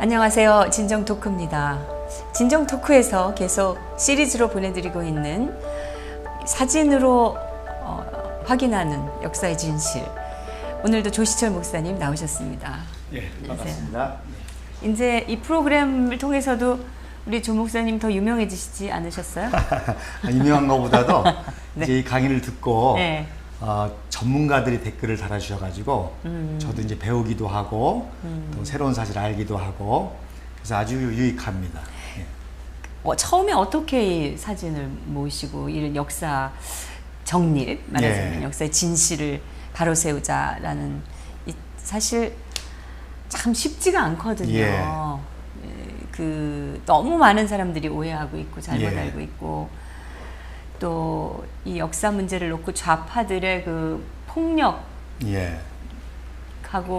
안녕하세요. 진정토크입니다. 진정토크에서 계속 시리즈로 보내드리고 있는 사진으로 확인하는 역사의 진실. 오늘도 조시철 목사님 나오셨습니다. 예, 반갑습니다. 이제 이 프로그램을 통해서도 우리 조 목사님 더 유명해지시지 않으셨어요? 유명한 것보다도 네. 이제 이 강의를 듣고 네. 전문가들이 댓글을 달아주셔가지고 저도 이제 배우기도 하고 또 새로운 사실을 알기도 하고 그래서 아주 유익합니다. 예. 처음에 어떻게 이 사진을 모시고 이런 역사 정립, 말하자면 예. 역사의 진실을 바로 세우자라는 사실 참 쉽지가 않거든요. 예. 너무 많은 사람들이 오해하고 있고 잘못 예. 알고 있고 또 이 역사 문제를 놓고 좌파들의 그 폭력하고 예.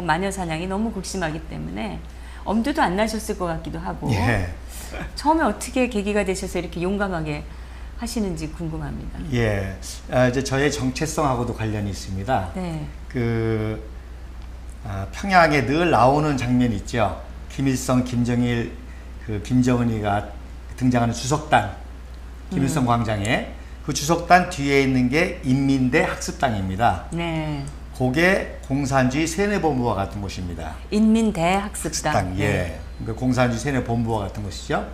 마녀 사냥이 너무 극심하기 때문에 엄두도 안 나셨을 것 같기도 하고 예. 처음에 어떻게 계기가 되셔서 이렇게 용감하게 하시는지 궁금합니다. 예. 이제 저의 정체성하고도 관련이 있습니다. 네. 평양에 늘 나오는 장면이 있죠. 김일성, 김정일, 김정은이가 등장하는 주석단, 김일성 광장에 그 주석단 뒤에 있는 게 인민대 학습당입니다. 네. 그게 공산주의 세뇌본부와 같은 곳입니다. 인민대 학습당. 예. 그러니까 공산주의 세뇌본부와 같은 곳이죠.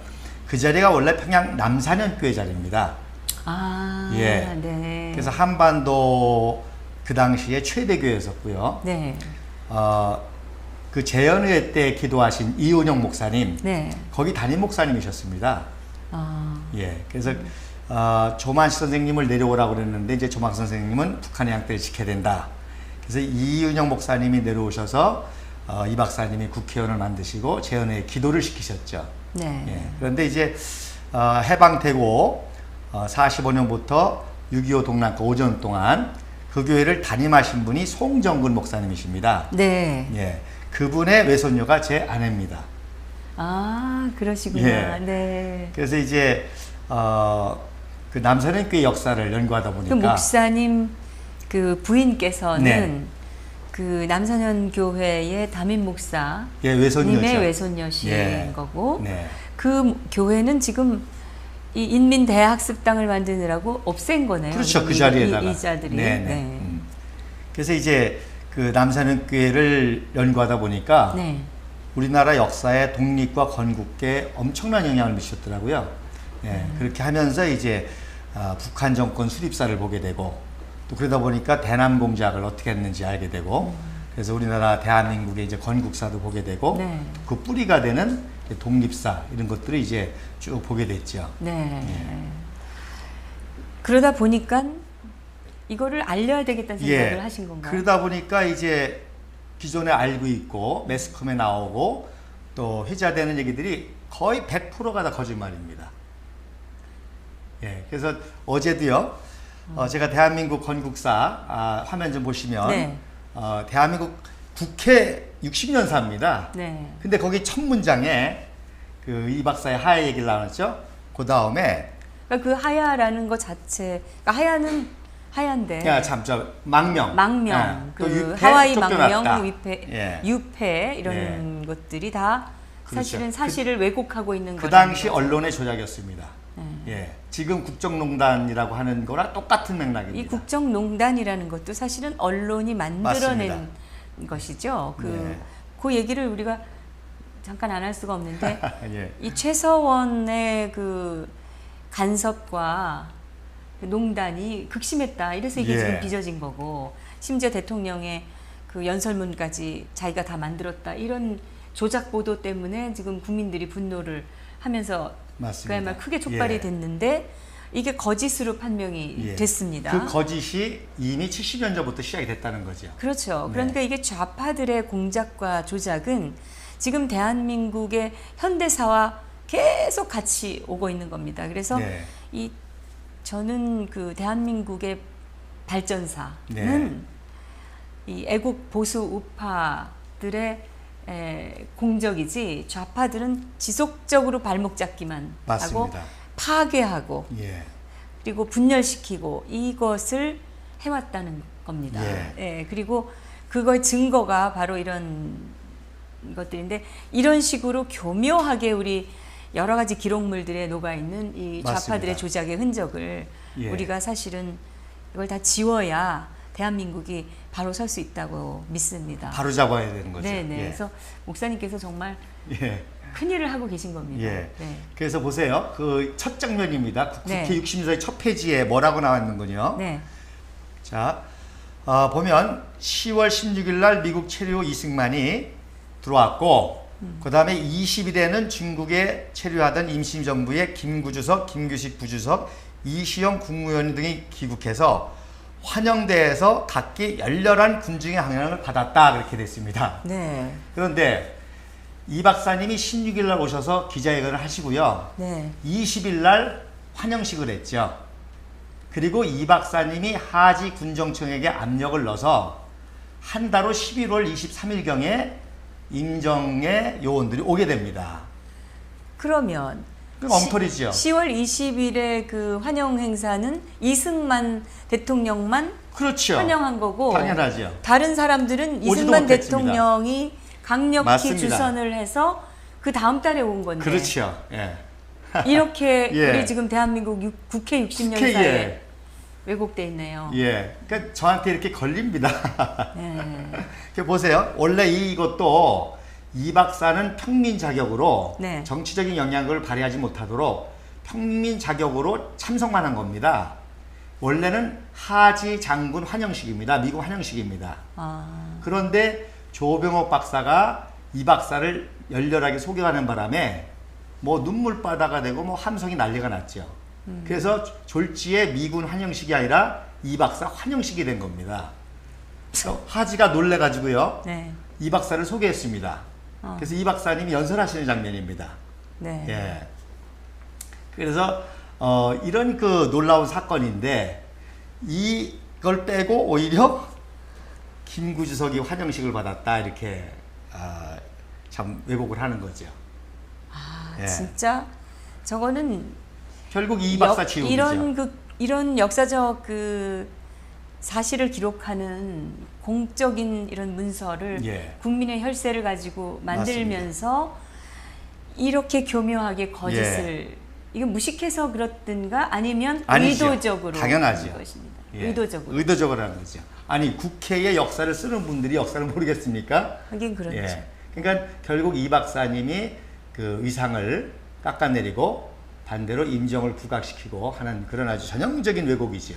그 자리가 원래 평양 남사년교회 자리입니다. 아, 예. 네. 그래서 한반도 그 당시에 최대 교회였었고요. 네. 그 재연회 때 기도하신 이은영 목사님, 네. 거기 담임 목사님이셨습니다. 예. 그래서 조만식 선생님을 내려오라고 그랬는데 이제 조만식 선생님은 북한의 양떼를 지켜야 된다. 그래서 이은영 목사님이 내려오셔서 이 박사님이 국회의원을 만드시고 재연회에 기도를 시키셨죠. 네. 예. 그런데 이제 해방되고 45년부터 6.25 동란과 5년 동안 그 교회를 담임하신 분이 송정근 목사님이십니다. 네. 예. 그분의 외손녀가 제 아내입니다. 아, 그러시구나. 예. 네. 그래서 이제 그 남사년교회 역사를 연구하다 보니까 그 목사님 그 부인께서는 네. 그 남사년 교회의 담임 목사 예, 외손녀죠. 님의 외손녀신 예. 거고 네. 그 교회는 지금 이 인민대학습당을 만드느라고 없앤 거네요. 그렇죠. 그 자리에다가. 이자들이. 네, 네. 네. 그래서 이제 그 남사년교회를 연구하다 보니까 네. 우리나라 역사의 독립과 건국에 엄청난 영향을 미쳤더라고요. 예, 그렇게 하면서 이제 북한 정권 수립사를 보게 되고 또 그러다 보니까 대남 공작을 어떻게 했는지 알게 되고 그래서 우리나라 대한민국의 이제 건국사도 보게 되고 네. 그 뿌리가 되는 독립사 이런 것들을 이제 쭉 보게 됐죠. 네. 예. 그러다 보니까 이거를 알려야 되겠다는 생각을 예. 하신 건가요? 그러다 보니까 이제 기존에 알고 있고 매스컴에 나오고 또 회자되는 얘기들이 거의 100%가 다 거짓말입니다. 예, 그래서 어제도요. 제가 대한민국 건국사 화면 좀 보시면 네. 대한민국 국회 60년사입니다. 네. 근데 거기 첫 문장에 그 이 박사의 하야 얘기를 나눴죠. 그 다음에 그러니까 그 하야라는 것 자체, 그러니까 하야는 하얀데. 야, 참, 망명. 망명, 또 그 유폐, 하와이 쫓겨났다. 망명, 유폐, 예. 유폐 이런 것들이 다 그렇죠. 사실은 사실을 왜곡하고 있는 그 거라는 당시 거죠. 언론의 조작이었습니다. 예, 지금 국정농단이라고 하는 거랑 똑같은 맥락입니다. 이 국정농단이라는 것도 사실은 언론이 만들어낸 맞습니다. 것이죠. 네. 그 얘기를 우리가 잠깐 안 할 수가 없는데 예. 이 최서원의 그 간섭과 농단이 극심했다. 이래서 이게 예. 지금 빚어진 거고 심지어 대통령의 그 연설문까지 자기가 다 만들었다. 이런 조작 보도 때문에 지금 국민들이 분노를 하면서 맞습니다. 그야말로 크게 촉발이 예. 됐는데 이게 거짓으로 판명이 예. 됐습니다. 그 거짓이 이미 70년 전부터 시작이 됐다는 거죠. 그렇죠. 네. 그러니까 이게 좌파들의 공작과 조작은 지금 대한민국의 현대사와 계속 같이 오고 있는 겁니다. 그래서 네. 저는 그 대한민국의 발전사는 네. 이 애국 보수 우파들의 공적이지 좌파들은 지속적으로 발목 잡기만 하고 맞습니다. 파괴하고 예. 그리고 분열시키고 이것을 해왔다는 겁니다. 예. 예, 그리고 그거의 증거가 바로 이런 것들인데 이런 식으로 교묘하게 우리 여러 가지 기록물들에 녹아 있는 이 좌파들의 맞습니다. 조작의 흔적을 예. 우리가 사실은 이걸 다 지워야 대한민국이 바로 설 수 있다고 믿습니다. 바로 잡아야 되는 거죠. 네네. 예. 그래서 목사님께서 정말 예. 큰 일을 하고 계신 겁니다. 예. 네. 그래서 보세요. 그 첫 장면입니다. 국회 네. 60년서의 첫 페이지에 뭐라고 나왔는군요. 네. 자, 보면 10월 16일 날 미국 체류 이승만이 들어왔고, 그 다음에 20일에는 중국에 체류하던 임시정부의 김구주석, 김규식 부주석, 이시영 국무위원 등이 귀국해서 환영대에서 각기 열렬한 군중의 항양을 받았다. 그렇게 됐습니다. 네. 그런데 이 박사님이 16일 날 오셔서 기자회견을 하시고요. 네. 20일 날 환영식을 했죠. 그리고 이 박사님이 하지 군정청에게 압력을 넣어서 한 달 후 11월 23일경에 임정의 요원들이 오게 됩니다. 그러면 그럼 엉터리죠. 10월 20일에 그 환영 행사는 이승만 대통령만 그렇죠. 환영한 거고 당연하죠. 다른 사람들은 오지도 이승만 못했습니다. 대통령이 강력히 맞습니다. 주선을 해서 그 다음 달에 온 건데 그렇죠. 예. 이렇게 예. 우리 지금 대한민국 국회 60년사에 국회에. 왜곡돼 있네요. 예. 그러니까 저한테 이렇게 걸립니다. 네. 보세요. 원래 이것도 이 박사는 평민 자격으로 네. 정치적인 영향력을 발휘하지 못하도록 평민 자격으로 참석만 한 겁니다. 원래는 하지 장군 환영식입니다. 미국 환영식입니다. 아, 그런데 조병옥 박사가 이 박사를 열렬하게 소개하는 바람에 뭐 눈물바다가 되고 뭐 함성이 난리가 났죠. 그래서 졸지에 미군 환영식이 아니라 이 박사 환영식이 된 겁니다. 그래서 하지가 놀래가지고요. 네. 이 박사를 소개했습니다. 그래서 이 박사님이 연설하시는 장면입니다. 네. 예. 그래서 이런 그 놀라운 사건인데 이걸 빼고 오히려 김구주석이 환영식을 받았다 이렇게 참 왜곡을 하는 거죠. 아, 예. 진짜 저거는 결국 이 박사 지옥이죠. 이런 역사적 그 사실을 기록하는 공적인 이런 문서를 예. 국민의 혈세를 가지고 만들면서 이렇게 교묘하게 거짓을 예. 이건 무식해서 그렇든가 아니면 아니죠. 의도적으로 당연하죠. 하는 것입니다. 예. 의도적으로. 의도적으로 하는 거죠. 아니 국회의 역사를 쓰는 분들이 역사를 모르겠습니까? 하긴 그렇죠. 예. 그러니까 결국 이 박사님이 그 의상을 깎아내리고 반대로 임정을 부각시키고 하는 그런 아주 전형적인 왜곡이죠.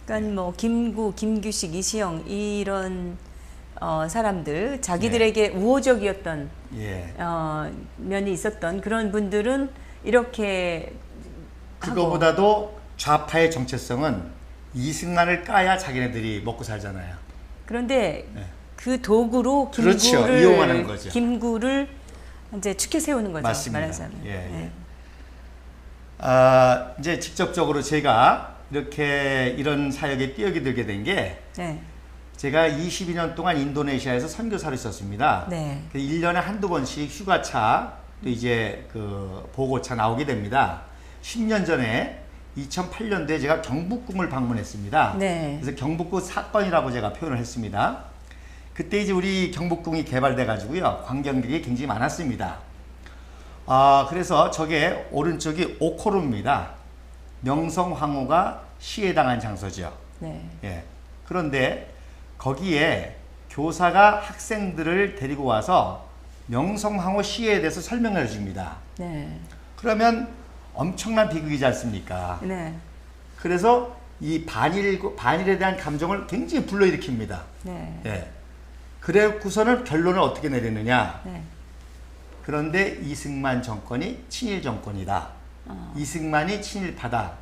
그러니까 뭐 김구, 김규식, 이시영 이런 사람들 자기들에게 우호적이었던 예. 면이 있었던 그런 분들은 이렇게 그거보다도 좌파의 정체성은 이승만을 까야 자기네들이 먹고 살잖아요. 그런데 네. 그 도구로 그렇죠. 이용하는 거죠. 김구를 이제 축해 세우는 거죠. 맞습니다. 말하자면. 예, 예. 네. 이제 직접적으로 제가 이렇게 이런 사역에 뛰어들게 되게 된 게 네. 제가 22년 동안 인도네시아에서 선교사를 있었습니다. 네. 1년에 한두 번씩 휴가차 또 이제 그 보고차 나오게 됩니다. 10년 전에 2008년도에 제가 경북궁을 방문했습니다. 네. 그래서 경북궁 사건이라고 제가 표현을 했습니다. 그때 이제 우리 경북궁이 개발돼 가지고요. 관광객이 굉장히 많았습니다. 그래서 저게 오른쪽이 오코루입니다. 명성황후가 시해당한 장소죠. 네. 예. 그런데 거기에 교사가 학생들을 데리고 와서 명성황후 시해에 대해서 설명을 해줍니다. 네. 그러면 엄청난 비극이지 않습니까? 네. 그래서 이 반일에 대한 감정을 굉장히 불러일으킵니다. 네. 예. 그래고서는 결론을 어떻게 내리느냐? 네. 그런데 이승만 정권이 친일 정권이다. 이승만이 친일파다.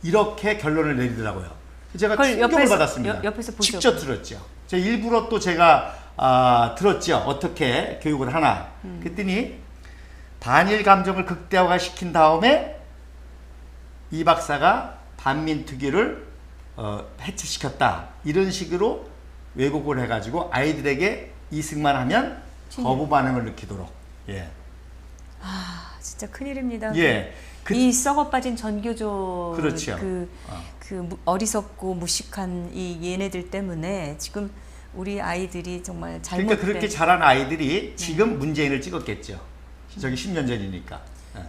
이렇게 결론을 내리더라고요. 제가 그걸 충격을 옆에서- 받았습니다. 옆에서 보셨고. 직접 들었죠. 제가 일부러 또 제가 들었죠. 어떻게 교육을 하나. 그랬더니 반일 감정을 극대화시킨 다음에 이 박사가 반민특위를 해체시켰다. 이런 식으로 왜곡을 해가지고 아이들에게 이승만 하면 거부 반응을 느끼도록. 예. 아, 진짜 큰일입니다. 예. 이 썩어 빠진 전교조 그렇죠. 그 어리석고 무식한 이 얘네들 때문에 지금 우리 아이들이 정말 잘못된 그러니까 그렇게 자란 아이들이 지금 문재인을 찍었겠죠. 저기 10년 전이니까.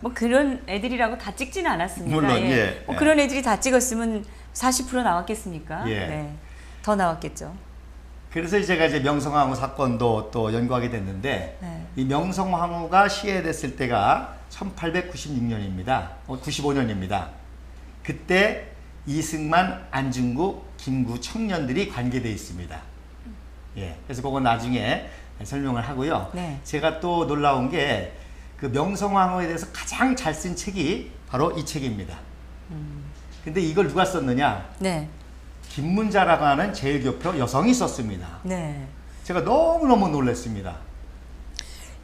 뭐 그런 애들이라고 다 찍지는 않았습니다. 물론, 예. 예. 뭐 예. 그런 애들이 다 찍었으면 40% 나왔겠습니까? 예. 네. 더 나왔겠죠. 그래서 제가 이제 명성황후 사건도 또 연구하게 됐는데 네. 이 명성황후가 시해됐을 때가 1896년입니다. 95년입니다. 그때 이승만, 안중구, 김구 청년들이 관계되어 있습니다. 예, 그래서 그건 나중에 설명을 하고요. 네. 제가 또 놀라운 게 그 명성황후에 대해서 가장 잘 쓴 책이 바로 이 책입니다. 근데 이걸 누가 썼느냐? 네. 김문자라고 하는 제1교표 여성이 썼습니다. 네. 제가 너무너무 놀랐습니다.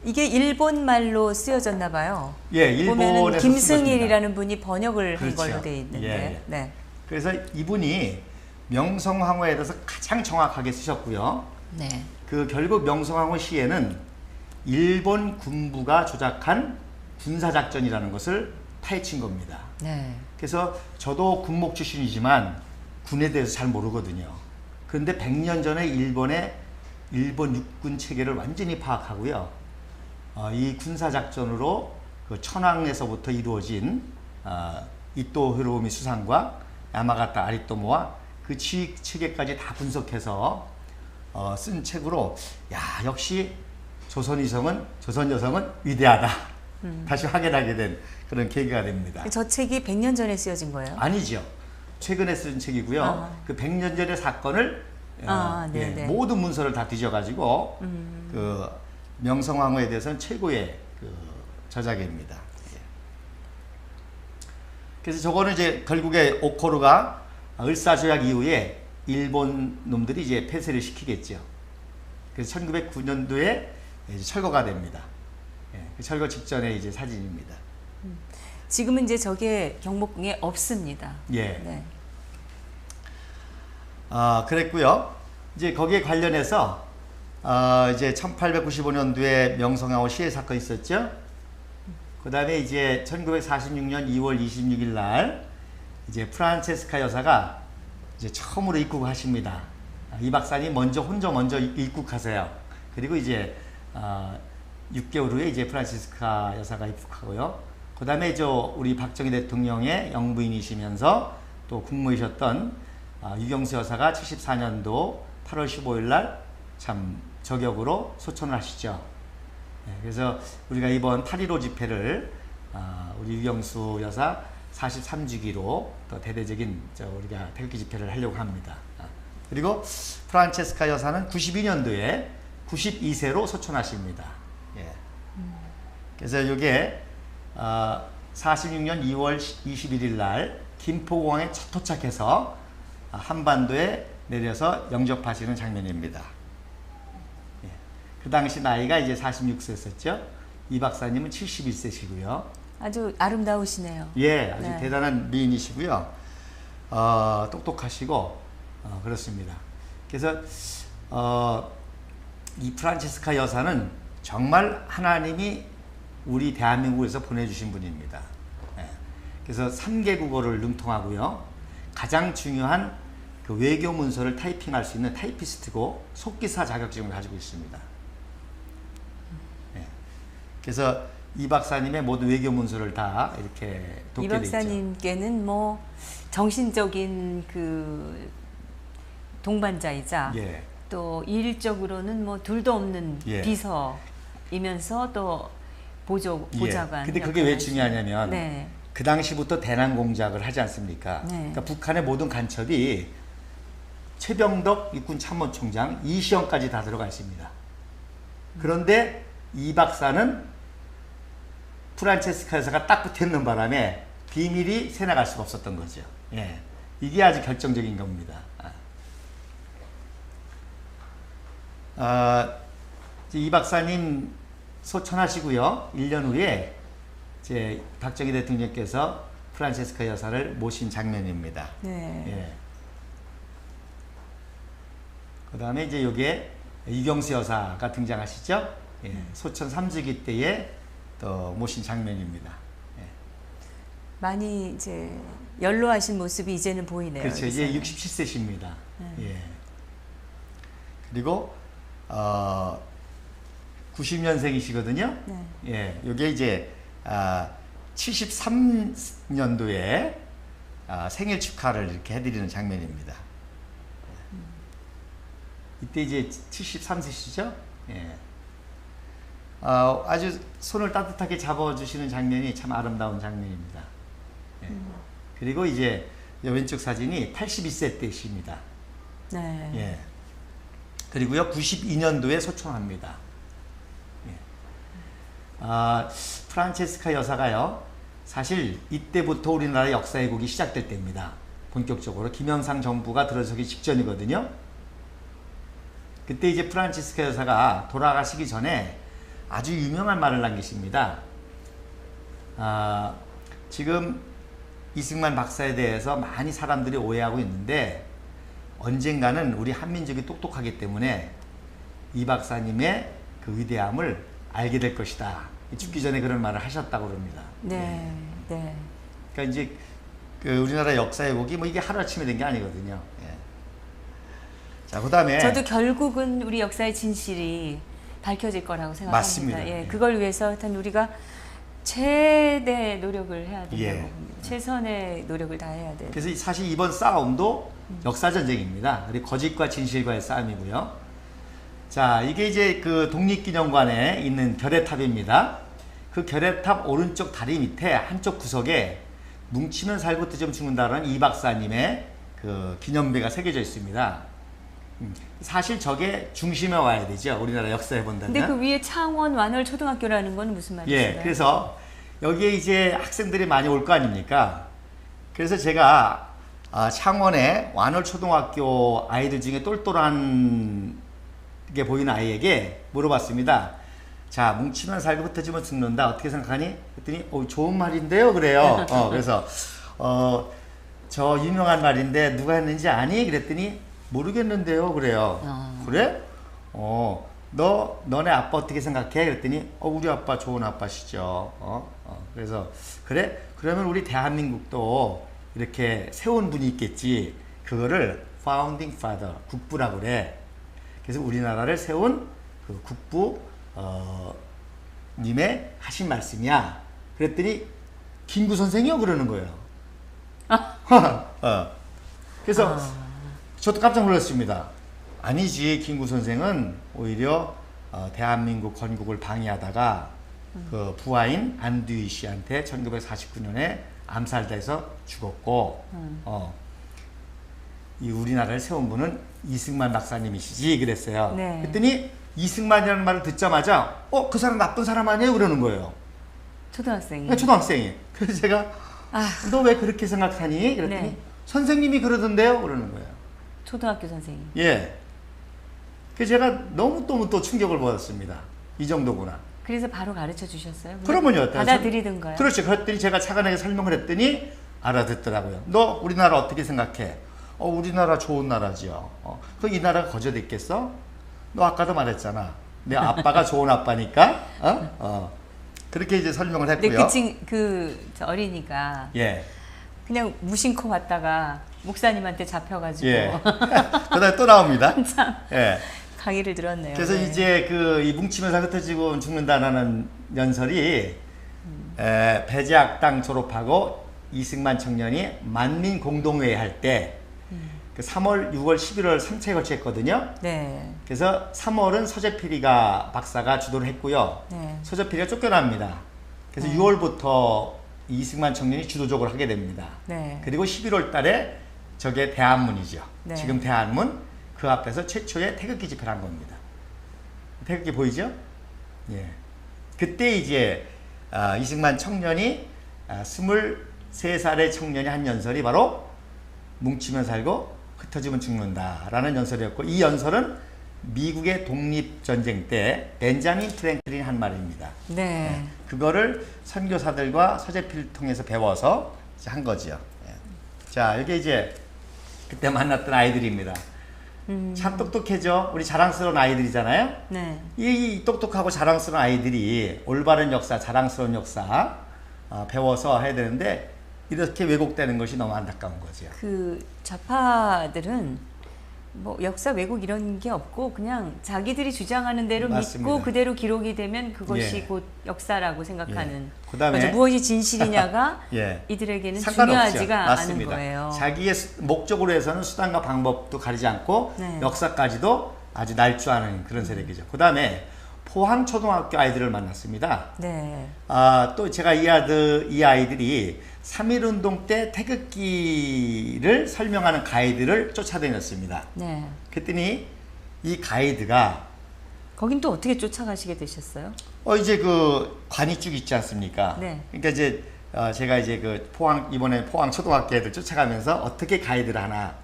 이게 일본 말로 쓰여졌나 봐요. 예, 보면은 일본에서 김승일이라는 분이 번역을 한 그렇죠. 걸로 돼 있는데. 예. 네. 그래서 이분이 명성황후에 대해서 가장 정확하게 쓰셨고요. 네. 그 결국 명성황후 시에는 일본 군부가 조작한 군사작전이라는 것을 파헤친 겁니다. 네. 그래서 저도 군목 출신이지만 군에 대해서 잘 모르거든요. 그런데 100년 전에 일본 육군 체계를 완전히 파악하고요. 이 군사작전으로 그 천황에서부터 이루어진 이토 히로부미 수상과 야마가타 아리토모와 그 지휘 체계까지 다 분석해서 쓴 책으로 야 역시 조선 여성은 위대하다. 다시 확인하게 된 그런 계기가 됩니다. 저 책이 100년 전에 쓰여진 거예요? 아니죠. 최근에 쓴 책이고요. 그 100년 전의 사건을 네네. 모든 문서를 다 뒤져가지고 그 명성황후에 대해서는 최고의 그 저작입니다. 예. 그래서 저거는 이제 결국에 오코루가 을사조약 이후에 일본 놈들이 이제 폐쇄를 시키겠죠. 그래서 1909년도에 이제 철거가 됩니다. 예, 그 철거 직전의 이제 사진입니다. 지금은 이제 저게 경복궁에 없습니다. 예. 네. 그랬고요. 이제 거기에 관련해서 이제 1895년도에 명성황후 시해 사건이 있었죠. 그 다음에 이제 1946년 2월 26일 날 이제 프란체스카 여사가 이제 처음으로 입국하십니다. 이 박사님 먼저 입국하세요. 그리고 이제 6개월 후에 이제 프란체스카 여사가 입국하고요. 그 다음에 우리 박정희 대통령의 영부인이시면서 또 국무이셨던 유경수 여사가 74년도 8월 15일 날 참 저격으로 소천을 하시죠. 네, 그래서 우리가 이번 8.15 집회를 우리 유경수 여사 43주기로 또 대대적인 우리가 태극기 집회를 하려고 합니다. 그리고 프란체스카 여사는 92년도에 92세로 소천하십니다. 예. 그래서 이게 46년 2월 21일 날 김포공항에 첫 도착해서 한반도에 내려서 영접하시는 장면입니다. 예. 그 당시 나이가 이제 46세였었죠. 이 박사님은 71세시고요. 아주 아름다우시네요. 예, 아주 네. 대단한 미인이시고요. 똑똑하시고 그렇습니다. 그래서 이 프란체스카 여사는 정말 하나님이 우리 대한민국에서 보내주신 분입니다. 예. 그래서 3개 국어를 능통하고요. 가장 중요한 그 외교 문서를 타이핑할 수 있는 타이피스트고 속기사 자격증을 가지고 있습니다. 예. 그래서 이 박사님의 모든 외교 문서를 다 이렇게 돕게 이 돼 있죠. 박사님께는 뭐 정신적인 그 동반자이자 예. 또 일적으로는 뭐 둘도 없는 예. 비서이면서 또 보좌관. 근데 그게 왜 중요하냐면 네. 그 당시부터 대남 공작을 하지 않습니까? 네. 그러니까 북한의 모든 간첩이 최병덕 육군 참모총장 이시영까지 다 들어가 있습니다. 그런데 이 박사는 프란체스카 여사가 딱 붙어 있는 바람에 비밀이 새나갈 수가 없었던 거죠. 예. 이게 아주 결정적인 겁니다. 이 박사님 소천하시고요. 1년 후에 이제 박정희 대통령께서 프란체스카 여사를 모신 장면입니다. 네. 예. 그 다음에 이제 여기에 유경수 여사가 등장하시죠. 예. 소천 3주기 때에 또 모신 장면입니다. 예. 많이 이제 연로하신 모습이 이제는 보이네요. 그렇죠. 여기서는. 이제 67세십니다. 예. 그리고 90년생이시거든요. 네. 예, 요게 이제 73년도에 생일 축하를 이렇게 해드리는 장면입니다. 이때 이제 73세시죠? 예. 아주 손을 따뜻하게 잡아주시는 장면이 참 아름다운 장면입니다. 예. 그리고 이제 왼쪽 사진이 82세 때십니다. 네. 예. 그리고요, 92년도에 소총합니다. 예. 프란체스카 여사가요, 사실 이때부터 우리나라 역사 왜곡이 시작될 때입니다. 본격적으로 김영삼 정부가 들어서기 직전이거든요. 그때 이제 프란체스카 여사가 돌아가시기 전에 아주 유명한 말을 남기십니다. 지금 이승만 박사에 대해서 많이 사람들이 오해하고 있는데 언젠가는 우리 한민족이 똑똑하기 때문에 이 박사님의 그 위대함을 알게 될 것이다. 죽기 전에 그런 말을 하셨다고 그럽니다. 네. 예. 네. 그러니까 이제 그 우리나라 역사 왜곡이 뭐 이게 하루아침에 된 게 아니거든요. 예. 자, 그다음에 저도 결국은 우리 역사의 진실이 밝혀질 거라고 생각합니다. 맞습니다. 예, 예. 그걸 위해서 하여튼 우리가 최대 노력을 해야 된다고 예. 봅니다. 최선의 노력을 다해야 돼요. 그래서 사실 이번 싸움도 역사 전쟁입니다. 그리고 거짓과 진실과의 싸움이고요. 자, 이게 이제 그 독립기념관에 있는 결의탑입니다. 그 결의탑 오른쪽 다리 밑에 한쪽 구석에 뭉치면 살고 뜯으면 죽는다라는 이 박사님의 그 기념배가 새겨져 있습니다. 사실 저게 중심에 와야 되죠. 우리나라 역사에 본다면. 근데 그 위에 창원 완월 초등학교라는 건 무슨 말이신가요? 예, 그래서 여기에 이제 학생들이 많이 올 거 아닙니까? 그래서 제가 창원의 완월 초등학교 아이들 중에 똘똘한 게 보이는 아이에게 물어봤습니다. 자, 뭉치면 살고 흩어지면 죽는다. 어떻게 생각하니? 그랬더니 좋은 말인데요. 그래요. 그래서 저 유명한 말인데 누가 했는지 아니? 그랬더니 모르겠는데요. 그래요. 그래? 너네 아빠 어떻게 생각해? 그랬더니 우리 아빠 좋은 아빠시죠. 그래서 그래? 그러면 우리 대한민국도 이렇게 세운 분이 있겠지. 그거를 Founding Father, 국부라고 그래. 그래서 우리나라를 세운 그 국부 님의 하신 말씀이야. 그랬더니 김구 선생이요? 그러는 거예요. 그래서 저도 깜짝 놀랐습니다. 아니지, 김구 선생은 오히려 대한민국 건국을 방해하다가 그 부하인 안두희 씨한테 1949년에 암살돼서 죽었고 이 우리나라를 세운 분은 이승만 박사님이시지 그랬어요. 네. 그랬더니 이승만이라는 말을 듣자마자 그 사람 나쁜 사람 아니에요? 그러는 거예요. 초등학생이. 초등학생이. 그래서 제가 너 왜 그렇게 생각하니? 그랬더니 네. 선생님이 그러던데요? 그러는 거예요. 초등학교 선생님. 예. 그래서 제가 너무 또 충격을 받았습니다. 이 정도구나. 그래서 바로 가르쳐 주셨어요? 그러면요. 받아들이던가요? 그렇죠. 그랬더니 제가 차근하게 설명을 했더니 알아듣더라고요. 너 우리나라 어떻게 생각해? 우리나라 좋은 나라지요. 이 나라가 거저됐겠어? 너 아까도 말했잖아. 내 아빠가 좋은 아빠니까. 그렇게 이제 설명을 했고요. 근데 저 어린이가 예. 그냥 무심코 왔다가 목사님한테 잡혀가지고 예. 그다음에 또 나옵니다. 참 예. 강의를 들었네요. 그래서 네. 이제 이 뭉치면서 흩어지고 죽는다라는 연설이 배제학당 졸업하고 이승만 청년이 만민공동회의 할 때 그 3월, 6월, 11월 3차에 걸쳐 했거든요. 네. 그래서 3월은 서재필이가 박사가 주도를 했고요. 네. 서재필이가 쫓겨납니다. 그래서 6월부터 이승만 청년이 주도적으로 하게 됩니다. 네. 그리고 11월 달에 저게 대한문이죠. 네. 지금 대한문 그 앞에서 최초의 태극기 집회를 한 겁니다. 태극기 보이죠? 예. 그때 이제 이승만 청년이 23살의 청년이 한 연설이 바로 뭉치면 살고 흩어지면 죽는다라는 연설이었고 이 연설은 미국의 독립전쟁 때 벤자민 프랭클린이 한 말입니다. 네. 그거를 선교사들과 서재필을 통해서 배워서 이제 한 거지요. 예. 자, 이게 이제 그때 만났던 아이들입니다. 참 똑똑해져. 우리 자랑스러운 아이들이잖아요. 네. 이 똑똑하고 자랑스러운 아이들이 올바른 역사, 자랑스러운 역사 배워서 해야 되는데 이렇게 왜곡되는 것이 너무 안타까운 거죠. 그 좌파들은 뭐 역사 왜곡 이런 게 없고 그냥 자기들이 주장하는 대로 맞습니다. 믿고 그대로 기록이 되면 그것이 예. 곧 역사라고 생각하는. 그다음에 거죠. 무엇이 진실이냐가 예. 이들에게는 상관없죠. 중요하지가 않은 맞습니다. 거예요. 자기의 목적으로 해서는 수단과 방법도 가리지 않고 네. 역사까지도 아주 날조하는 그런 세력이죠. 그 다음에 포항 초등학교 아이들을 만났습니다. 네. 또 제가 이 아이들이 3.1운동 때 태극기를 설명하는 가이드를 쫓아다녔습니다. 네. 그랬더니 이 가이드가 거긴 또 어떻게 쫓아가시게 되셨어요? 이제 그 관이 쭉 있지 않습니까? 네. 그러니까 이제 제가 이제 그 이번에 포항 초등학교 애들 쫓아가면서 어떻게 가이드를 하나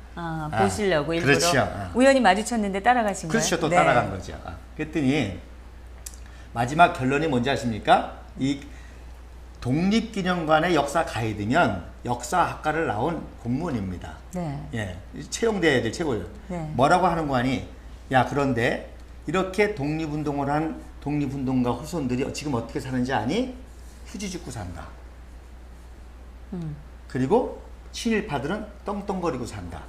보시려고 일부러 그렇죠. 우연히 마주쳤는데 따라가신 거예요? 그렇죠. 또 네. 따라간 거죠. 그랬더니 마지막 결론이 뭔지 아십니까? 이 독립기념관의 역사 가이드면 역사학과를 나온 공무원입니다. 네. 예, 채용돼야 될 최고예요. 네. 뭐라고 하는 거 아니? 야, 그런데 이렇게 독립운동을 한 독립운동가 후손들이 지금 어떻게 사는지 아니? 휴지 줍고 산다. 그리고 친일파들은 떵떵거리고 산다.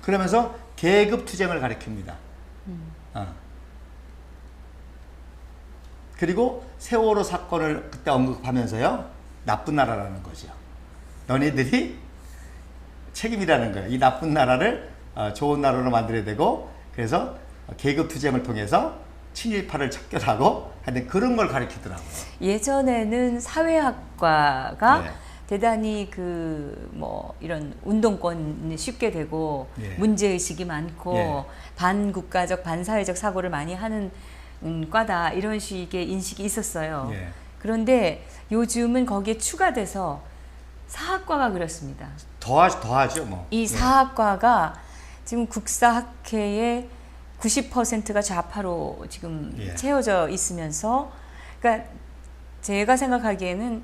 그러면서 계급 투쟁을 가리킵니다. 그리고 세월호 사건을 그때 언급하면서요, 나쁜 나라라는 거죠. 너네들이 책임이라는 거예요. 이 나쁜 나라를 좋은 나라로 만들어야 되고, 그래서 계급 투쟁을 통해서 친일파를 척결하고 하여튼 그런 걸 가리키더라고요. 예전에는 사회학과가 네. 대단히 뭐 이런 운동권이 쉽게 되고 예. 문제의식이 많고 예. 반국가적 반사회적 사고를 많이 하는 과다 이런 식의 인식이 있었어요. 예. 그런데 요즘은 거기에 추가돼서 사학과가 그렇습니다. 더하죠, 뭐. 이 사학과가 지금 국사학회의 90%가 좌파로 지금 예. 채워져 있으면서, 그러니까 제가 생각하기에는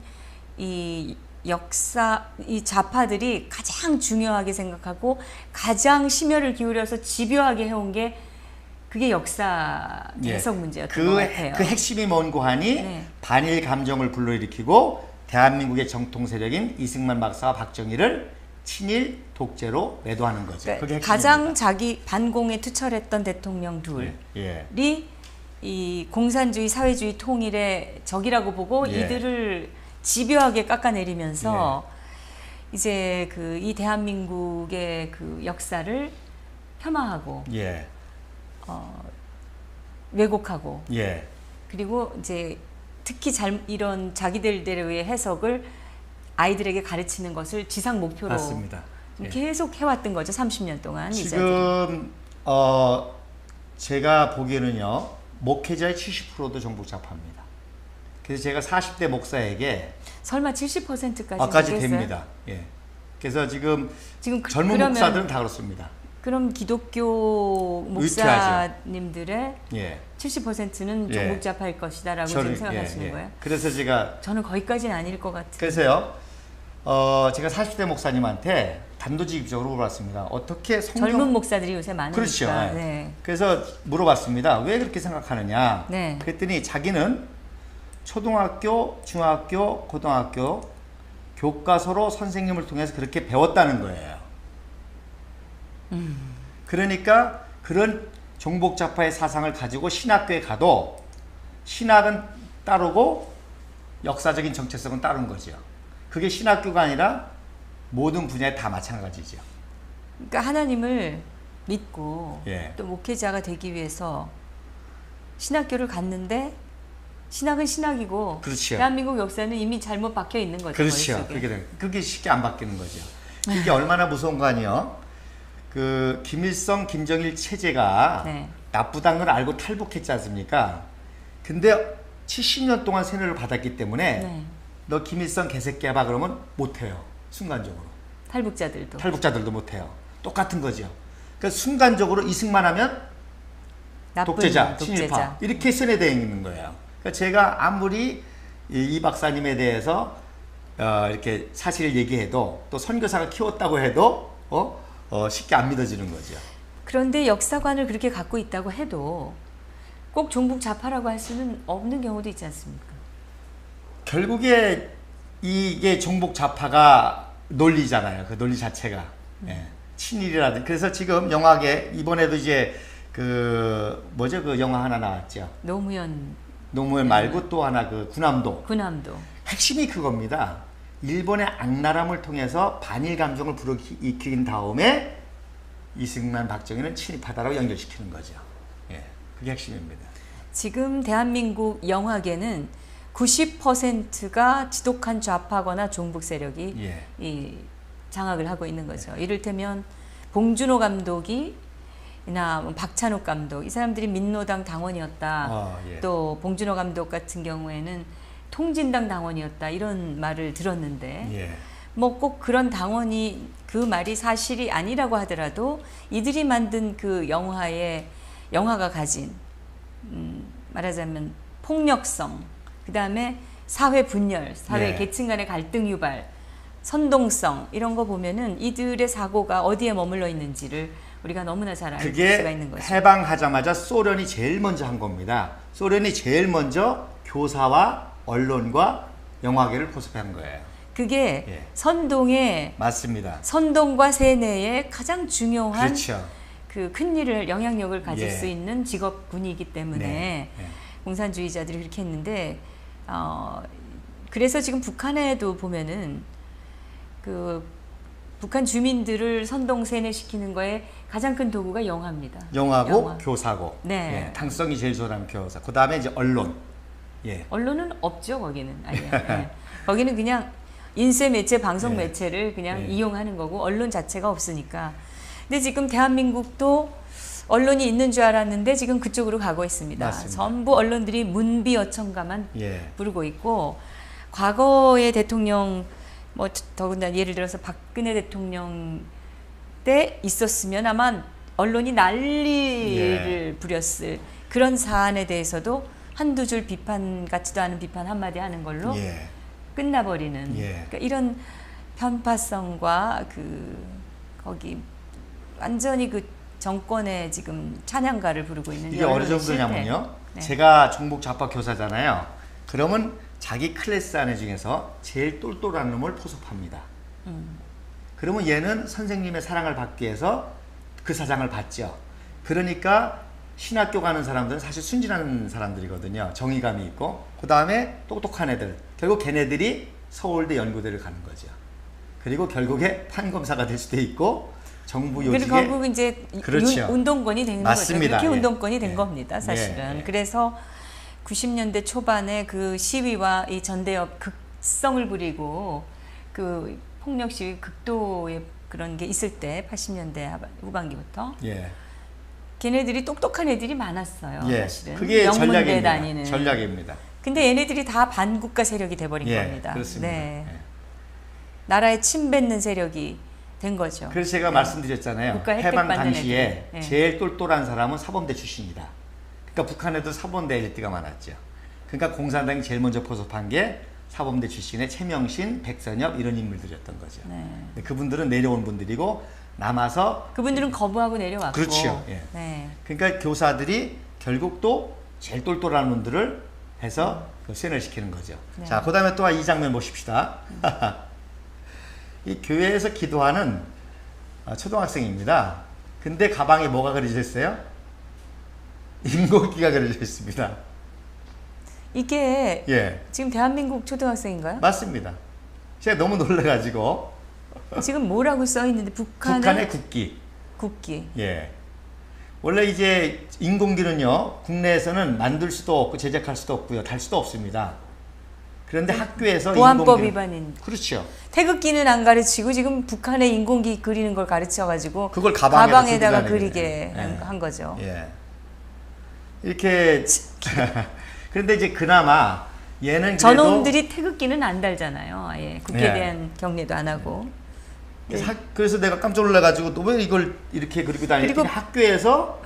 이 역사, 이 좌파들이 가장 중요하게 생각하고 가장 심혈을 기울여서 집요하게 해온 게 그게 역사 해석 문제였던 것 같아요. 그 핵심이 뭔고 하니 네. 반일 감정을 불러일으키고 대한민국의 정통 세력인 이승만 박사와 박정희를 친일 독재로 매도하는 거죠. 그러니까 그게 가장 핵심입니다. 자기 반공에 투철했던 대통령 둘이 예. 이 공산주의 사회주의 통일의 적이라고 보고 예. 이들을 집요하게 깎아내리면서 이제 이 대한민국의 역사를 폄하하고 예. 왜곡하고 예. 그리고 이제 특히 이런 자기들대로의 해석을 아이들에게 가르치는 것을 지상 목표로 맞습니다. 예. 계속 해왔던 거죠. 30년 동안. 이 자들이. 지금 제가 보기에는요, 목회자의 70%도 정복 좌파입니다. 그래서 제가 40대 목사에게 설마 70%까지 까지 됩니다. 예. 그래서 지금 젊은 그러면 목사들은 다 그렇습니다. 그럼 기독교 목사님들의 예. 70%는 예. 정복자파일 것이다라고 지금 생각하시는 예. 거예요? 그래서 제가 저는 거기까지는 아닐 것 같아요. 그래서요, 제가 40대 목사님한테 단도직입적으로 물어봤습니다. 어떻게 성경 젊은 목사들이 요새 많으니까. 그렇죠. 네. 그래서 물어봤습니다. 왜 그렇게 생각하느냐? 네. 그랬더니 자기는 초등학교, 중학교, 고등학교 교과서로 선생님을 통해서 그렇게 배웠다는 거예요. 그러니까 그런 종복자파의 사상을 가지고 신학교에 가도 신학은 따르고 역사적인 정체성은 따른 거죠. 그게 신학교가 아니라 모든 분야에 다 마찬가지죠. 그러니까 하나님을 믿고 예. 또 목회자가 되기 위해서 신학교를 갔는데 신학은 신학이고 그렇죠. 대한민국 역사는 이미 잘못 박혀 있는 거죠. 그렇죠. 머릿속에. 그게 쉽게 안 바뀌는 거죠. 그게 얼마나 무서운 거 아니에요? 김일성, 김정일 체제가 네. 나쁘다는 걸 알고 탈북했지 않습니까? 근데 70년 동안 세뇌를 받았기 때문에 네. 너 김일성 개새끼야 봐 그러면 못해요. 순간적으로. 탈북자들도. 탈북자들도 못해요. 똑같은 거죠. 그러니까 순간적으로 이승만 하면 나쁜 독재자, 친일파 이렇게 세뇌되어 있는 거예요. 그러니까 제가 아무리 이 박사님에 대해서 이렇게 사실을 얘기해도 또 선교사가 키웠다고 해도 쉽게 안 믿어지는 거죠. 그런데 역사관을 그렇게 갖고 있다고 해도 꼭 종북 좌파라고 할 수는 없는 경우도 있지 않습니까? 결국에 이게 종북 좌파가 논리잖아요. 그 논리 자체가. 예. 친일이라든 그래서 지금 영화계 이번에도 이제 그 뭐죠 그 영화 하나 나왔죠. 노무현 말고 또 하나 그 군함도. 핵심이 그겁니다. 일본의 악랄함을 통해서 반일 감정을 불어일으킨 다음에 이승만 박정희는 친일파다라고 연결시키는 거죠. 예, 그게 핵심입니다. 지금 대한민국 영화계는 90%가 지독한 좌파거나 종북 세력이 예. 이 장악을 하고 있는 거죠. 이를테면 봉준호 감독이 나 박찬욱 감독 이 사람들이 민노당 당원이었다. 예. 또 봉준호 감독 같은 경우에는 통진당 당원이었다 이런 말을 들었는데 예. 뭐 꼭 그런 당원이 그 말이 사실이 아니라고 하더라도 이들이 만든 그 영화가 가진 말하자면 폭력성, 그 다음에 사회 분열, 사회 예. 계층 간의 갈등 유발, 선동성 이런 거 보면은 이들의 사고가 어디에 머물러 있는지를 우리가 너무나 잘 알 수가 있는 거죠. 그게 해방하자마자 소련이 제일 먼저 한 겁니다. 소련이 제일 먼저 교사와 언론과 영화계를 포섭한 거예요. 그게 예. 선동의 맞습니다. 선동과 세뇌의 가장 중요한 그렇죠. 그 큰 일을 영향력을 가질 예. 수 있는 직업군이기 때문에 네. 공산주의자들이 그렇게 했는데 그래서 지금 북한에도 보면은 그 북한 주민들을 선동 세뇌시키는 거에 가장 큰 도구가 영화입니다. 영화고 교사고. 네. 예, 당성이 제일 좋은 교사. 그 다음에 이제 언론. 예. 언론은 없죠 거기는. 아예. 예. 거기는 그냥 인쇄 매체, 방송 예. 매체를 그냥 예. 이용하는 거고 언론 자체가 없으니까. 근데 지금 대한민국도 언론이 있는 줄 알았는데 지금 그쪽으로 가고 있습니다. 맞습니다. 전부 언론들이 문비어천가만 예. 부르고 있고 과거의 대통령 뭐 더군다나 예를 들어서 박근혜 대통령 때 있었으면 아마 언론이 난리를 부렸을 그런 사안에 대해서도 한두 줄 비판 같지도 않은 비판 한마디 하는 걸로 예. 끝나버리는 예. 그러니까 이런 편파성과 거기 완전히 그 정권의 지금 찬양가를 부르고 있는 이게 어느 언론의 정도냐면요. 실태. 네. 제가 종북 좌파 교사잖아요. 그러면 자기 클래스 안에 중에서 제일 똘똘한 놈을 포섭합니다. 그러면 얘는 선생님의 사랑을 받기 위해서 그 사장을 받죠. 그러니까 신학교 가는 사람들은 사실 순진한 사람들이거든요. 정의감이 있고 그 다음에 똑똑한 애들. 결국 걔네들이 서울대 연구대를 가는 거죠. 그리고 결국에 판검사가 될 수도 있고 정부 요직에 그리고 결국 이제 그렇죠. 운동권이 되는 맞습니다. 거죠. 그렇게 예. 운동권이 된 예. 겁니다. 사실은. 예. 그래서 90년대 초반에 그 시위와 이 전대협 극성을 부리고 그 폭력 시위 극도의 그런 게 있을 때 80년대 후반기부터 예. 걔네들이 똑똑한 애들이 많았어요. 예. 사실은. 그게 명문대 전략입니다. 다니는. 전략입니다. 근데 얘네들이 다 반국가 세력이 돼버린 예, 겁니다. 그렇습니다. 네. 예. 나라에 침뱉는 세력이 된 거죠. 그래서 제가 말씀드렸잖아요. 국가 혜택 해방 받는 당시에 애들. 예. 제일 똘똘한 사람은 사범대 출신이다. 그러니까 북한에도 사범대 엘리트가 많았죠. 그러니까 공산당이 제일 먼저 포섭한 게 사범대 출신의 최명신, 백선엽 이런 인물들이었던 거죠. 네. 근데 그분들은 내려온 분들이고 남아서 그분들은 거부하고 내려왔고. 그렇죠. 예. 네. 그러니까 교사들이 결국 또 제일 똘똘한 놈들을 해서 그 세뇌시키는 거죠. 네. 자, 그 다음에 또 이 장면 보십시다. 이 교회에서 기도하는 초등학생입니다. 근데 가방에 뭐가 그려져 있어요? 인공기가 그려져 있습니다. 이게 예, 지금 대한민국 초등학생인가요? 맞습니다. 제가 너무 놀라가지고 지금 뭐라고 써 있는데 북한의 국기. 국기. 예. 원래 이제 인공기는요, 국내에서는 만들 수도 없고 제작할 수도 없고요, 달 수도 없습니다. 그런데 학교에서 보안법 인공기는- 위반인. 그렇죠. 태극기는 안 가르치고 지금 북한의 인공기 그리는 걸 가르쳐가지고 그걸 가방에다 가방에다가 들고 그리게 다니는 거예요. 한 거죠. 예. 이렇게 그런데 이제 그나마 얘는 그래도 저놈들이 태극기는 안 달잖아요. 아예 국기에 예. 대한 경례도 안 하고. 그래서 내가 깜짝 놀라가지고 또 왜 이걸 이렇게 그리고 다니는 그리고 학교에서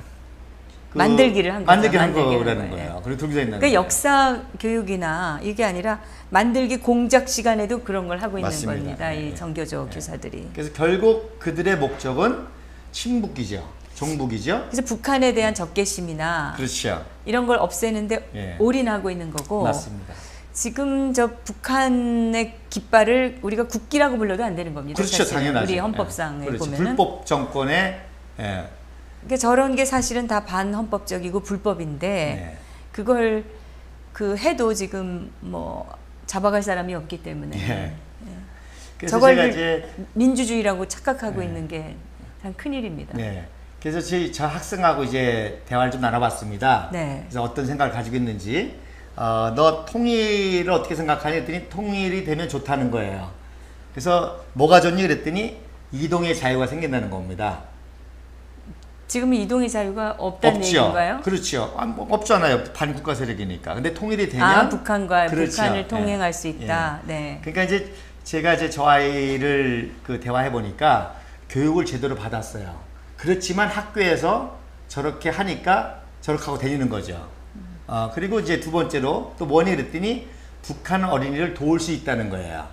만들기를 한 거죠. 만들기를 한 만들기를 거라는 한 거예요. 거예요. 그리고 들고 다닌다는 그러니까 거예요. 역사 교육이나 이게 아니라 만들기 공작 시간에도 그런 걸 하고 있는 맞습니다. 겁니다. 예, 이 예. 정교조 교사들이. 그래서 결국 그들의 목적은 친북이죠. 종북이죠. 그래서 북한에 대한 적개심이나 그렇죠. 이런 걸 없애는데 예. 올인하고 있는 거고. 맞습니다. 지금 저 북한의 깃발을 우리가 국기라고 불러도 안 되는 겁니다. 그렇죠, 사실은. 당연하죠. 우리 헌법상에 그렇죠. 보면은 불법 정권의 그러니까 저런 게 사실은 다 반헌법적이고 불법인데 네. 그걸 그 해도 지금 뭐 잡아갈 사람이 없기 때문에 예. 그래서 저걸 제가 이제 민주주의라고 착각하고 있는 게 참 큰일입니다. 네. 그래서 저 학생하고 이제 대화를 좀 나눠봤습니다. 네. 그래서 어떤 생각을 가지고 있는지, 너 통일을 어떻게 생각하니? 했더니 통일이 되면 좋다는 거예요. 그래서 뭐가 좋니? 그랬더니 이동의 자유가 생긴다는 겁니다. 지금 이동의 자유가 없다는 없죠. 얘기인가요? 그렇죠. 뭐 없잖아요. 반국가 세력이니까. 근데 통일이 되면 북한과 그렇죠. 북한을 통행할 예. 수 있다. 예. 네. 그러니까 이제 제가 이제 저 아이를 그 대화해 보니까 교육을 제대로 받았어요. 그렇지만 학교에서 저렇게 하니까 저렇게 하고 다니는 거죠. 그리고 이제 두 번째로 또 뭐니 그랬더니 북한 어린이를 도울 수 있다는 거예요.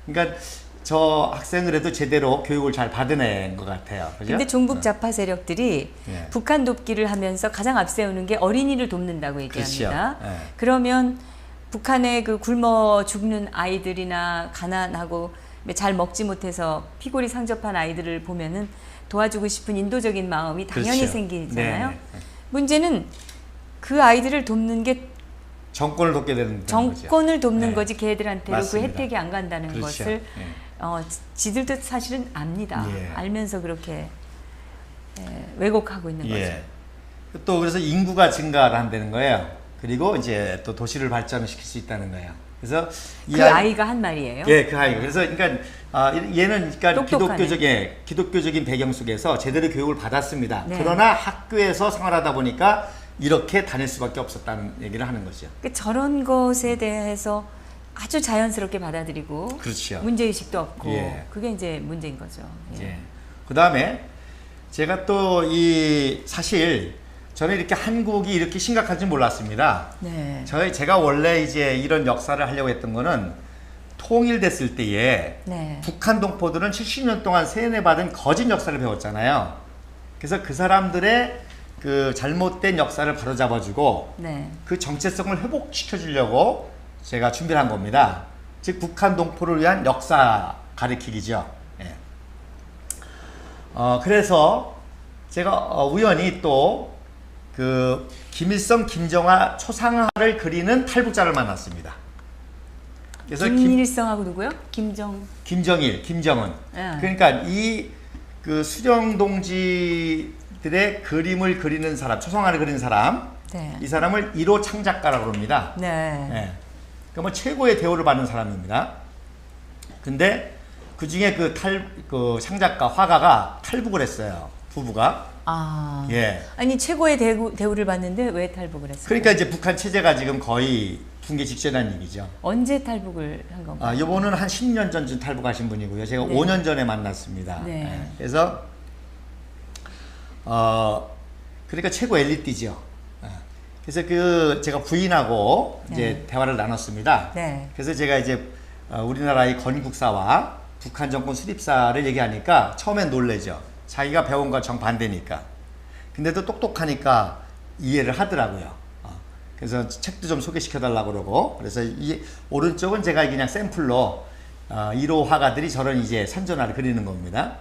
그러니까 저 학생은 그래도 제대로 교육을 잘 받아낸 것 같아요. 그죠? 근데 종북 좌파 세력들이 예. 북한 돕기를 하면서 가장 앞세우는 게 어린이를 돕는다고 얘기합니다. 그렇죠. 예. 그러면 북한의 그 굶어 죽는 아이들이나 가난하고 잘 먹지 못해서 피골이 상접한 아이들을 보면은 도와주고 싶은 인도적인 마음이 당연히 그렇죠. 생기잖아요. 네. 문제는 그 아이들을 돕는 게 정권을 돕게 되는 거죠. 정권을 돕는 네. 거지 걔들한테로 그 맞습니다. 혜택이 안 간다는 그렇죠. 것을 지들도 사실은 압니다. 예. 알면서 그렇게 왜곡하고 있는 거죠. 예. 또 그래서 인구가 증가를 한다는 거예요. 그리고 이제 또 도시를 발전시킬 수 있다는 거예요. 그래서 이 그 아이가 한 말이에요. 예, 그 아이가. 그래서 그러니까 얘는 그러니까 똑똑하네. 기독교적인 배경 속에서 제대로 교육을 받았습니다. 네. 그러나 학교에서 생활하다 보니까 이렇게 다닐 수밖에 없었다는 얘기를 하는 거죠. 저런 것에 대해서 아주 자연스럽게 받아들이고 그렇죠. 문제의식도 없고 예. 그게 이제 문제인 거죠. 예. 예. 그다음에 제가 또 사실 저는 이렇게 한국이 이렇게 심각한지 몰랐습니다. 네. 제가 원래 이제 이런 역사를 하려고 했던 거는 통일됐을 때에 네. 북한 동포들은 70년 동안 세뇌받은 거짓 역사를 배웠잖아요. 그래서 그 사람들의 그 잘못된 역사를 바로잡아주고 네. 그 정체성을 회복시켜 주려고 제가 준비를 한 겁니다. 즉 북한 동포를 위한 역사 가리키기죠. 예. 그래서 제가 우연히 또 그 김일성, 김정하 초상화를 그리는 탈북자를 만났습니다. 그래서 김일성하고 누구요? 김정일, 김정은. 예. 그러니까 이 그 수령 동지들의 그림을 그리는 사람, 초상화를 그리는 사람, 네. 이 사람을 1호 창작가라고 합니다. 네. 예. 그러니까 뭐 최고의 대우를 받는 사람입니다. 근데 그 중에 그 창작가, 화가가 탈북을 했어요. 부부가. 예. 아니 최고의 대우를 받는데 왜 탈북을 했어요? 그러니까 이제 북한 체제가 지금 거의 붕괴 직전이라는 얘기죠. 언제 탈북을 한 건가요? 요거는 한 10년 전쯤 탈북하신 분이고요. 제가 네. 5년 전에 만났습니다. 네. 예. 그래서 그러니까 최고 엘리트죠. 예. 그래서 제가 부인하고 이제 네. 대화를 나눴습니다. 네. 그래서 제가 이제 우리나라의 건국사와 북한 정권 수립사를 얘기하니까 처음엔 놀래죠. 자기가 배운 거 정반대니까. 근데도 똑똑하니까 이해를 하더라고요. 그래서 책도 좀 소개시켜달라고 그러고, 그래서 이 오른쪽은 제가 그냥 샘플로 1호 화가들이 저런 이제 선전화를 그리는 겁니다.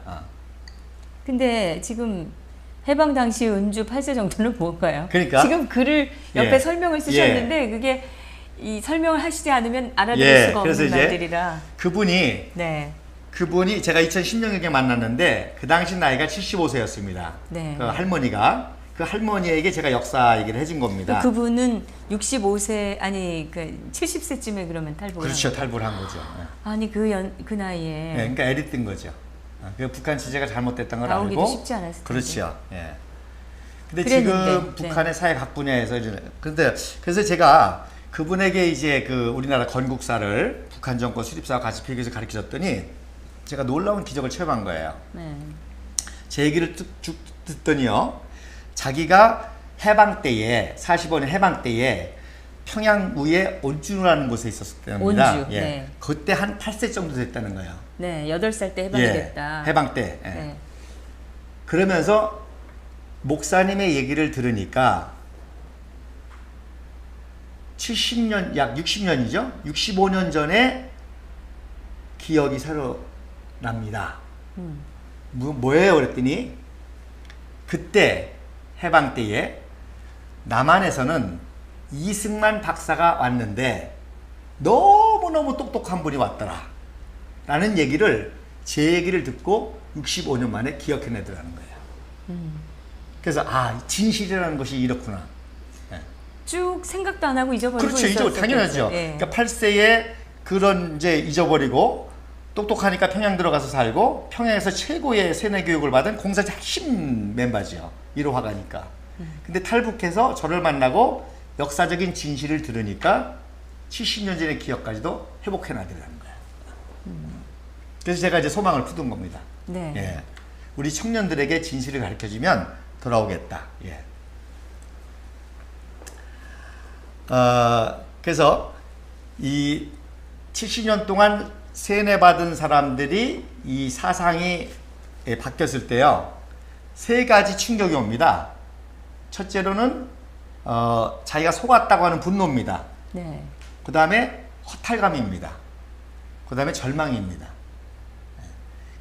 근데 지금 해방 당시 은주 8세 정도는 뭘까요? 그러니까. 지금 글을 옆에 예. 설명을 쓰셨는데 그게 이 설명을 하시지 않으면 알아들을 예. 수가 그래서 없는 이제 말들이라. 그분이 제가 2016년에 만났는데 그 당시 나이가 75세였습니다. 네. 그 할머니가. 그 할머니에게 제가 역사 얘기를 해준 겁니다. 그분은 65세 아니 그 70세쯤에 그러면 탈북을 그렇죠. 한 거예요. 탈북을 한 거죠. 아니 그 나이에 예, 그러니까 애리 뜬 거죠. 그 북한 체제가 잘못됐던 걸 나오기도 알고. 쉽지 않았을 텐데. 그렇죠. 예. 근데 그랬는데, 지금 북한의 사회 각 분야에서 그래서 제가 그분에게 이제 그 우리나라 건국사를 북한 정권 수립사와 같이 비교해서 가르쳐줬더니 제가 놀라운 기적을 체험한 거예요. 네. 제 얘기를 쭉 듣더니요. 자기가 해방 때에 45년 해방 때에 평양 위에 온주라는 곳에 있었답니다. 온주. 예. 네. 그때 한 8세 정도 됐다는 거예요. 네, 8살 때 해방이 예. 됐다. 해방 때. 예. 네. 그러면서 목사님의 얘기를 들으니까 70년, 약 60년이죠. 65년 전에 기억이 새로 납니다. 뭐예요? 그랬더니 그때 해방 때에 남한에서는 이승만 박사가 왔는데 너무너무 똑똑한 분이 왔더라 라는 얘기를, 제 얘기를 듣고 65년 만에 기억해내더라는 거예요. 그래서 진실이라는 것이 이렇구나. 쭉 생각도 안 하고 잊어버리고 그렇죠. 있었겠죠. 당연하죠. 예. 그러니까 8세에 그런 이제 잊어버리고 똑똑하니까 평양 들어가서 살고 평양에서 최고의 세뇌 교육을 받은 공사의 핵심 멤버죠. 1호 화가니까. 근데 탈북해서 저를 만나고 역사적인 진실을 들으니까 70년 전의 기억까지도 회복해놔야 되는 거예요. 그래서 제가 이제 소망을 품은 겁니다. 네. 예. 우리 청년들에게 진실을 가르쳐주면 돌아오겠다. 예. 그래서 이 70년 동안 세뇌받은 사람들이 이 사상이 바뀌었을 때요, 세 가지 충격이 옵니다. 첫째로는 자기가 속았다고 하는 분노입니다. 네. 그 다음에 허탈감입니다. 그 다음에 절망입니다.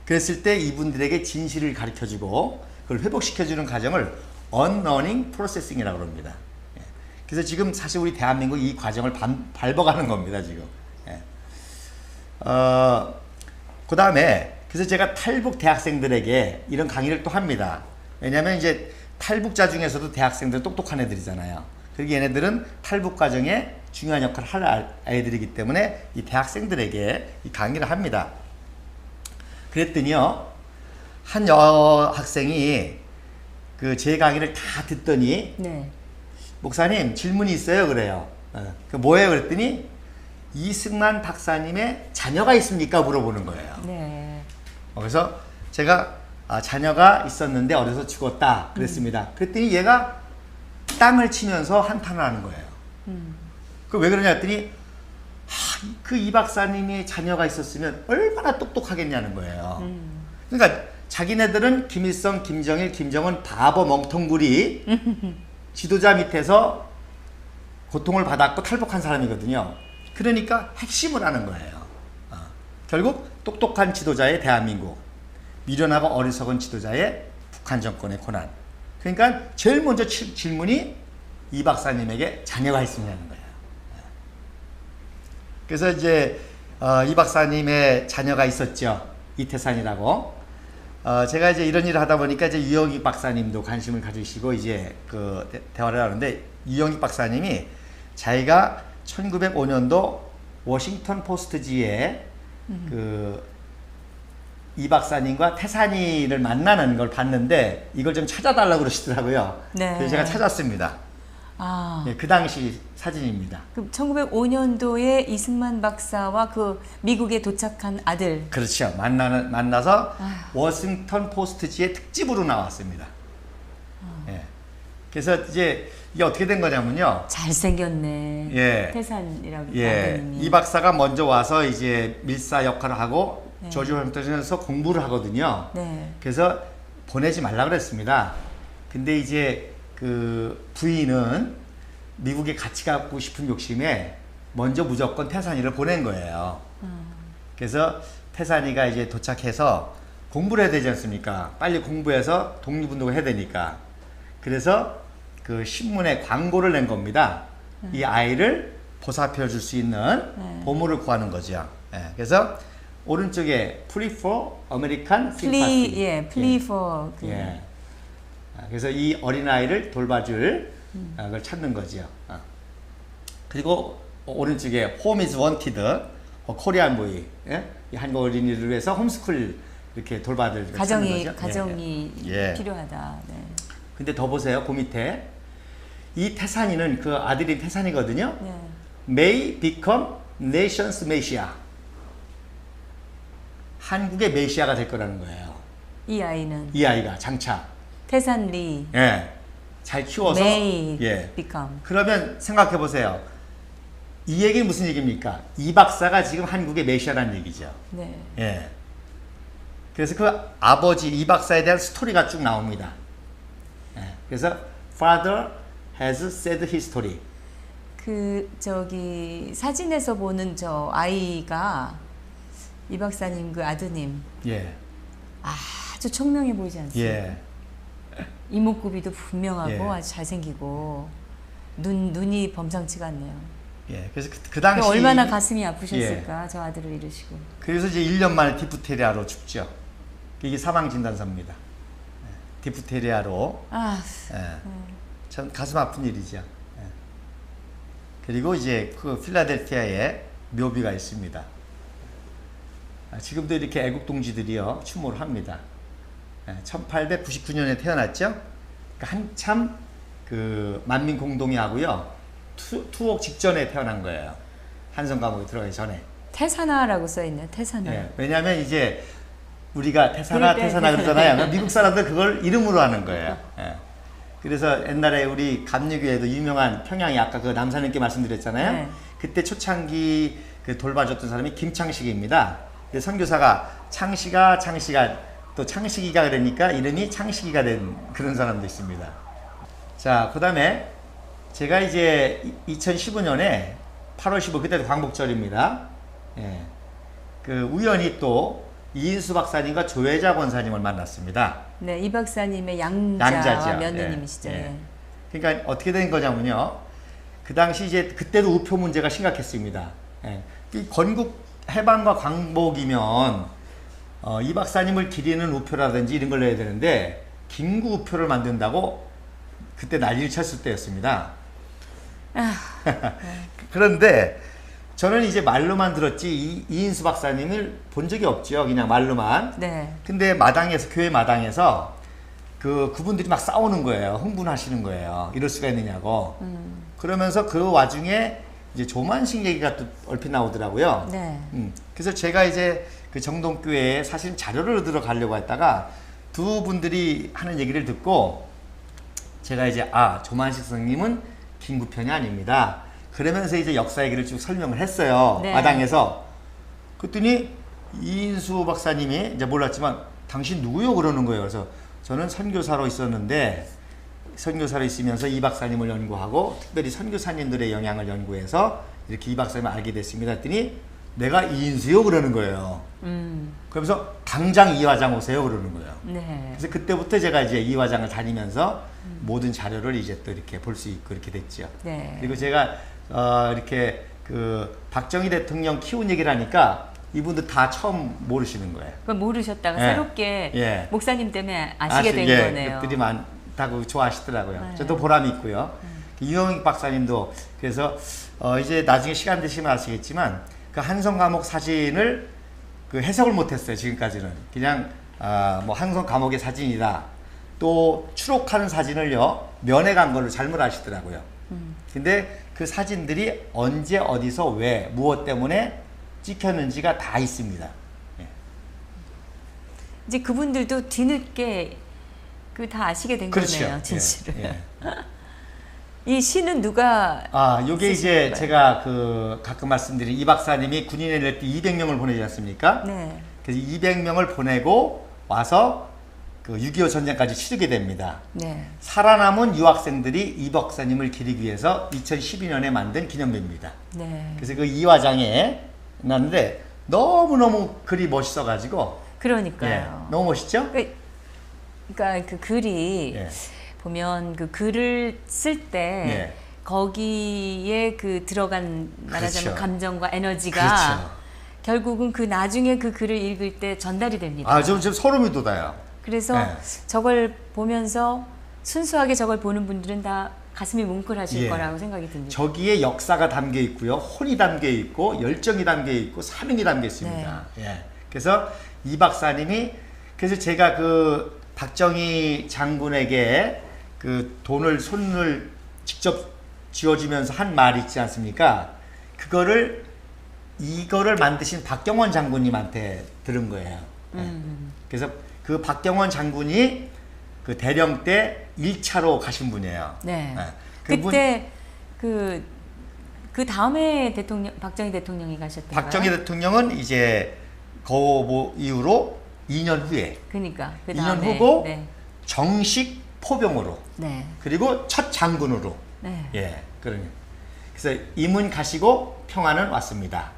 그랬을 때 이분들에게 진실을 가르쳐주고 그걸 회복시켜주는 과정을 언러닝 프로세싱이라고 합니다. 그래서 지금 사실 우리 대한민국 이 과정을 밟아가는 겁니다, 지금. 그 다음에 그래서 제가 탈북 대학생들에게 이런 강의를 또 합니다. 왜냐하면 이제 탈북자 중에서도 대학생들 똑똑한 애들이잖아요. 그리고 얘네들은 탈북 과정에 중요한 역할을 할 아이들이기 때문에 이 대학생들에게 이 강의를 합니다. 그랬더니요, 한 여학생이 그 제 강의를 다 듣더니 네. 목사님 질문이 있어요 그래요. 그 뭐예요 그랬더니 이승만 박사님의 자녀가 있습니까 물어보는 거예요. 네. 그래서 제가 자녀가 있었는데 어려서 죽었다 그랬습니다. 그랬더니 얘가 땅을 치면서 한탄을 하는 거예요. 그 왜 그러냐 했더니 그 이 박사님이 자녀가 있었으면 얼마나 똑똑하겠냐는 거예요. 그러니까 자기네들은 김일성, 김정일, 김정은 바보 멍텅구리 지도자 밑에서 고통을 받았고 탈북한 사람이거든요. 그러니까 핵심을 하는 거예요. 결국 똑똑한 지도자의 대한민국, 미련하고 어리석은 지도자의 북한 정권의 고난. 그러니까 제일 먼저 질문이 이 박사님에게 자녀가 있느냐는 거예요. 그래서 이제 이 박사님의 자녀가 있었죠. 이태산이라고. 제가 이제 이런 일을 하다 보니까 이제 유영익 박사님도 관심을 가지시고 이제 그 대화를 하는데, 유영익 박사님이 자기가 1905년도 워싱턴 포스트지에 그 이 박사님과 태산이를 만나는 걸 봤는데 이걸 좀 찾아달라고 그러시더라고요. 네. 그래서 제가 찾았습니다. 네, 그 당시 사진입니다. 그 1905년도에 이승만 박사와 그 미국에 도착한 아들. 그렇죠. 만나서 워싱턴 포스트지의 특집으로 나왔습니다. 예. 그래서 이제 이게 어떻게 된 거냐면요. 잘생겼네. 예. 태산이라고. 예. 아드님이. 이 박사가 먼저 와서 이제 밀사 역할을 하고 네. 조지 워싱턴에서 공부를 하거든요. 네. 그래서 보내지 말라 그랬습니다. 근데 이제 그 부인은 미국에 같이 가고 싶은 욕심에 먼저 무조건 태산이를 보낸 거예요. 그래서 태산이가 이제 도착해서 공부를 해야 되지 않습니까? 빨리 공부해서 독립운동을 해야 되니까. 그래서 그 신문에 광고를 낸 겁니다. 이 아이를 보살펴 줄 수 있는 보물을 구하는 거죠. 예. 그래서 오른쪽에 Plea for American Sympathy. Plea for. 그. 예. 그래서 이 어린아이를 돌봐줄 걸 찾는 거죠. 그리고 오른쪽에 Home is Wanted, 코리안 보이, 예? 이 한국 어린이를 위해서 홈스쿨 이렇게 돌봐줄 걸 찾는 거죠. 가정이 예. 필요하다. 네. 근데 더 보세요. 그 밑에 이 태산이는 그 아들인 태산이거든요. 네. May become nation's Messiah. 한국의 메시아가 될 거라는 거예요. 이 아이는 이 아이가 장차. 태산 리. 예. 잘 키워서. May 예. become. 그러면 생각해 보세요. 이 얘기는 무슨 얘기입니까? 이 박사가 지금 한국의 메시아라는 얘기죠. 네. 예. 그래서 그 아버지 이 박사에 대한 스토리가 쭉 나옵니다. 예. 그래서 Father has said his story. 그 저기 사진에서 보는 저 아이가 이 박사님 그 아드님 예. 아주 총명해 보이지 않습니까? 예. 이목구비도 분명하고 예. 아주 잘생기고 눈이 범상치가 않네요. 예. 그래서 그 당시 얼마나 가슴이 아프셨을까 저 아들을 잃으시고. 그래서 이제 1년 만에 디프테리아로 죽죠. 이게 사망 진단서입니다. 예. 디프테리아로. 아, 예. 참 가슴 아픈 일이죠. 예. 그리고 이제 그 필라델피아에 묘비가 있습니다. 지금도 이렇게 애국 동지들이요 추모를 합니다. 1899년에 태어났죠. 그러니까 한참 그 만민 공동회하고요 투옥 직전에 태어난 거예요. 한성 감옥에 들어가기 전에. 태사나라고 써 있네. 태사나. 예, 왜냐하면 이제 우리가 태사나 그럴 때 태사나 그러잖아요. 미국 사람들 그걸 이름으로 하는 거예요. 예. 그래서 옛날에 우리 감리교회도 유명한 평양이 아까 그 남사님께 말씀드렸잖아요. 네. 그때 초창기 그 돌봐줬던 사람이 김창식입니다. 그래서 선교사가 창시가 또 창식이가 그러니까 이름이 창식이가 된 그런 사람도 있습니다. 자, 그 다음에 제가 이제 2015년에 8월 15일 그때도 광복절입니다. 예. 그 우연히 또 이인수 박사님과 조혜자 권사님을 만났습니다. 네, 이 박사님의 양자와 양자죠. 며느님이시죠. 예. 예. 그러니까 어떻게 된 거냐면요. 그 당시 이제 그때도 우표 문제가 심각했습니다. 예. 이 건국 해방과 광복이면 이 박사님을 기리는 우표라든지 이런 걸 내야 되는데 김구 우표를 만든다고 그때 난리를 쳤을 때였습니다. 그런데 저는 이제 말로만 들었지 이인수 박사님을 본 적이 없죠. 그냥 말로만. 네. 근데 마당에서 교회 마당에서 그분들이 막 싸우는 거예요. 흥분하시는 거예요. 이럴 수가 있느냐고. 그러면서 그 와중에 이제 조만식 얘기가 또 얼핏 나오더라고요. 네. 그래서 제가 이제 그 정동교회에 사실 자료를 얻으러 가려고 했다가 두 분들이 하는 얘기를 듣고 제가 이제 조만식 선생님은 김구편이 아닙니다. 그러면서 이제 역사 얘기를 쭉 설명을 했어요. 네. 마당에서. 그랬더니 이인수 박사님이 이제 몰랐지만 당신 누구요? 그러는 거예요. 그래서 저는 선교사로 있었는데 선교사로 있으면서 이 박사님을 연구하고 특별히 선교사님들의 영향을 연구해서 이렇게 이 박사님을 알게 됐습니다. 했더니 내가 이인수요? 그러는 거예요. 그러면서 당장 이화장 오세요? 그러는 거예요. 네. 그래서 그때부터 제가 이제 이화장을 다니면서 모든 자료를 이제 또 이렇게 볼 수 있고 이렇게 됐죠. 네. 그리고 제가 이렇게 그 박정희 대통령 키운 얘기를 하니까 이분들 다 처음 모르시는 거예요. 그걸 모르셨다가 예. 새롭게 예. 목사님 때문에 아시게 된 거네요. 그들이 많다고 좋아하시더라고요. 네. 저도 보람이 있고요. 유영익 박사님도 그래서 이제 나중에 시간 되시면 아시겠지만 그 한성 감옥 사진을 그 해석을 못했어요. 지금까지는 그냥 뭐 한성 감옥의 사진이다. 또 추록하는 사진을요 면회 간 거를 잘못 아시더라고요. 근데 그 사진들이 언제 어디서 왜 무엇 때문에 찍혔는지가 다 있습니다. 예. 이제 그분들도 뒤늦게 그 다 아시게 된 그렇죠. 거네요, 진실을. 예, 예. 이 시는 누가 요게 쓰신 이제 건가요? 제가 그 가끔 말씀드린 이 박사님이 군인에 낼 때 200명을 보내지 않습니까? 네. 그래서 200명을 보내고 와서 그 6.25 전쟁까지 치르게 됩니다. 네. 살아남은 유학생들이 이 박사님을 기리기 위해서 2012년에 만든 기념비입니다. 네. 그래서 그 이화장에 놨는데 너무너무 글이 멋있어가지고 그러니까요. 너무 멋있죠? 그러니까 그 글이 예. 보면 그 글을 쓸 때 예. 거기에 그 들어간 말하자면 그렇죠. 감정과 에너지가 그렇죠. 결국은 그 나중에 그 글을 읽을 때 전달이 됩니다. 좀 소름이 돋아요. 그래서 예. 저걸 보면서 순수하게 저걸 보는 분들은 다 가슴이 뭉클하실 예. 거라고 생각이 듭니다. 저기에 역사가 담겨 있고요, 혼이 담겨 있고 열정이 담겨 있고 사명이 담겨 있습니다. 예. 그래서 이 박사님이 그래서 제가 그 박정희 장군에게 그 손을 직접 쥐어주면서 한 말 있지 않습니까? 이거를 만드신 박경원 장군님한테 들은 거예요. 예. 그래서 그 박경원 장군이 그 대령 때 1차로 가신 분이에요. 네. 예. 그분, 그때 그 다음에 박정희 대통령이 가셨던가요? 박정희 대통령은 이제 그 이후로 2년 후에 그러니까 그 2년 다음에 후고 네. 정식 포병으로 네. 그리고 첫 장군으로 네. 예 그러니 그래서 임은 가시고 평화는 왔습니다.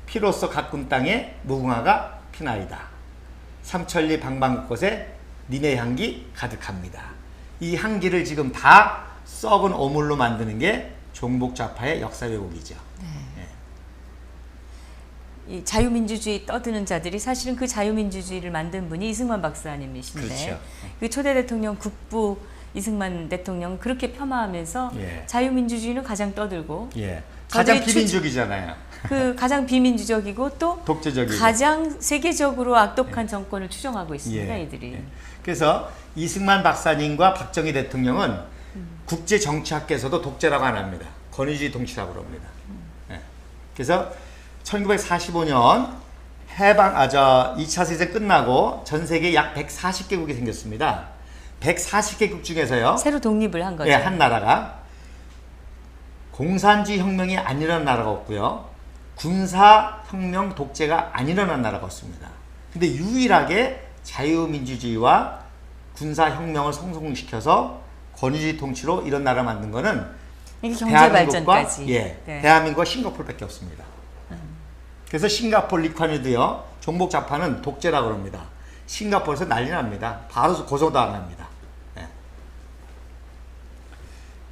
피로써 가꾼 땅에 무궁화가 피나이다. 삼천리 방방곳곳에 니네 향기 가득합니다. 이 향기를 지금 다 썩은 오물로 만드는 게 종북좌파의 역사 왜곡이죠. 이 자유민주주의 떠드는 자들이 사실은 그 자유민주주의를 만든 분이 이승만 박사님이신데 그렇죠. 그 초대 대통령 국부 이승만 대통령 그렇게 폄하하면서 자유민주주의는 가장 떠들고 가장 비민주적이잖아요. 그 가장 비민주적이고 또 독재적이고 가장 세계적으로 악독한 정권을 추종하고 있습니다. 이들이. 그래서 이승만 박사님과 박정희 대통령은 국제 정치학계에서도 독재라고 안 합니다. 권위주의 통치라고 그럽니다. 그래서 1945년 2차 세계대전 끝나고 전 세계 약 140개국이 생겼습니다. 140개국 중에서요. 새로 독립을 한 거죠. 한 나라가 공산주의 혁명이 안 일어난 나라가 없고요. 군사혁명 독재가 안 일어난 나라가 없습니다. 근데 유일하게 자유민주주의와 군사혁명을 성공시켜서 권위주의 통치로 이런 나라 만든 거는 이게 경제발전까지. 대한민국과 싱가포르밖에 없습니다. 그래서 싱가포르 리콴유도요. 종북좌파는 독재라고 합니다. 싱가포르에서 난리 납니다. 바로 고소당합니다.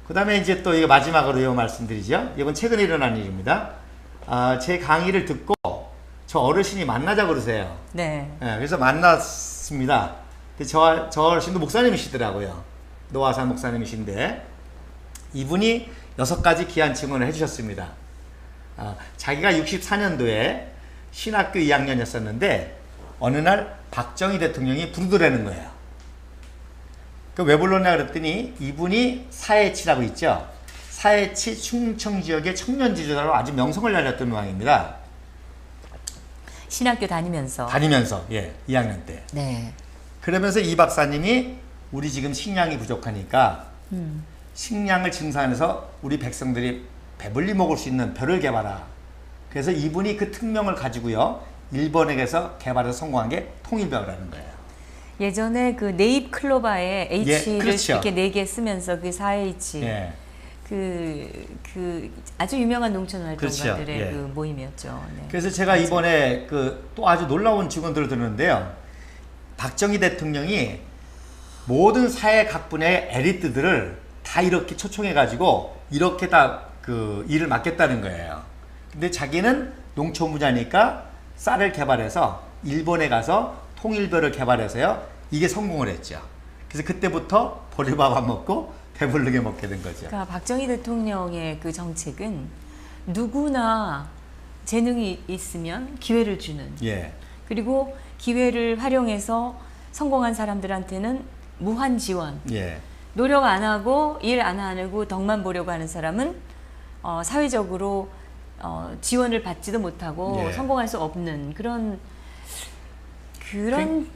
그 다음에 이제 또 이거 마지막으로 이거 말씀드리죠. 이건 최근에 일어난 일입니다. 제 강의를 듣고 저 어르신이 만나자 그러세요. 그래서 만났습니다. 근데 저 어르신도 목사님이시더라고요. 노화산 목사님이신데 이분이 6가지 귀한 증언을 해주셨습니다. 자기가 64년도에 신학교 2학년이었었는데 어느 날 박정희 대통령이 부르더라는 거예요. 왜 불렀냐 그랬더니 이분이 사해치라고 있죠. 사해치 충청 지역의 청년 지도자로 아주 명성을 날렸던 모양입니다. 신학교 다니면서 2학년 때. 그러면서 이 박사님이 우리 지금 식량이 부족하니까 식량을 증산해서 우리 백성들이 배불리 먹을 수 있는 벼를 개발하. 그래서 이분이 그 특명을 가지고요. 일본에게서 개발해서 성공한 게 통일벼라는 거예요. 예전에 그 네잎 클로바에 H를 그렇죠. 이렇게 4개 쓰면서 그 4H 그 아주 유명한 농촌 활동가들의 그 모임이었죠. 그래서 제가 이번에 또 아주 놀라운 증언들을 들었는데요. 박정희 대통령이 모든 사회 각 분야의 엘리트들을 다 이렇게 초청해 가지고 이렇게 다 그 일을 맡겠다는 거예요. 근데 자기는 농촌 분야니까 쌀을 개발해서 일본에 가서 통일벼를 개발해서요. 이게 성공을 했죠. 그래서 그때부터 보리밥 안 먹고 배부르게 먹게 된 거죠. 그러니까 박정희 대통령의 그 정책은 누구나 재능이 있으면 기회를 주는. 그리고 기회를 활용해서 성공한 사람들한테는 무한 지원. 노력 안 하고 일 안 하고 덕만 보려고 하는 사람은 사회적으로 지원을 받지도 못하고 성공할 수 없는 그런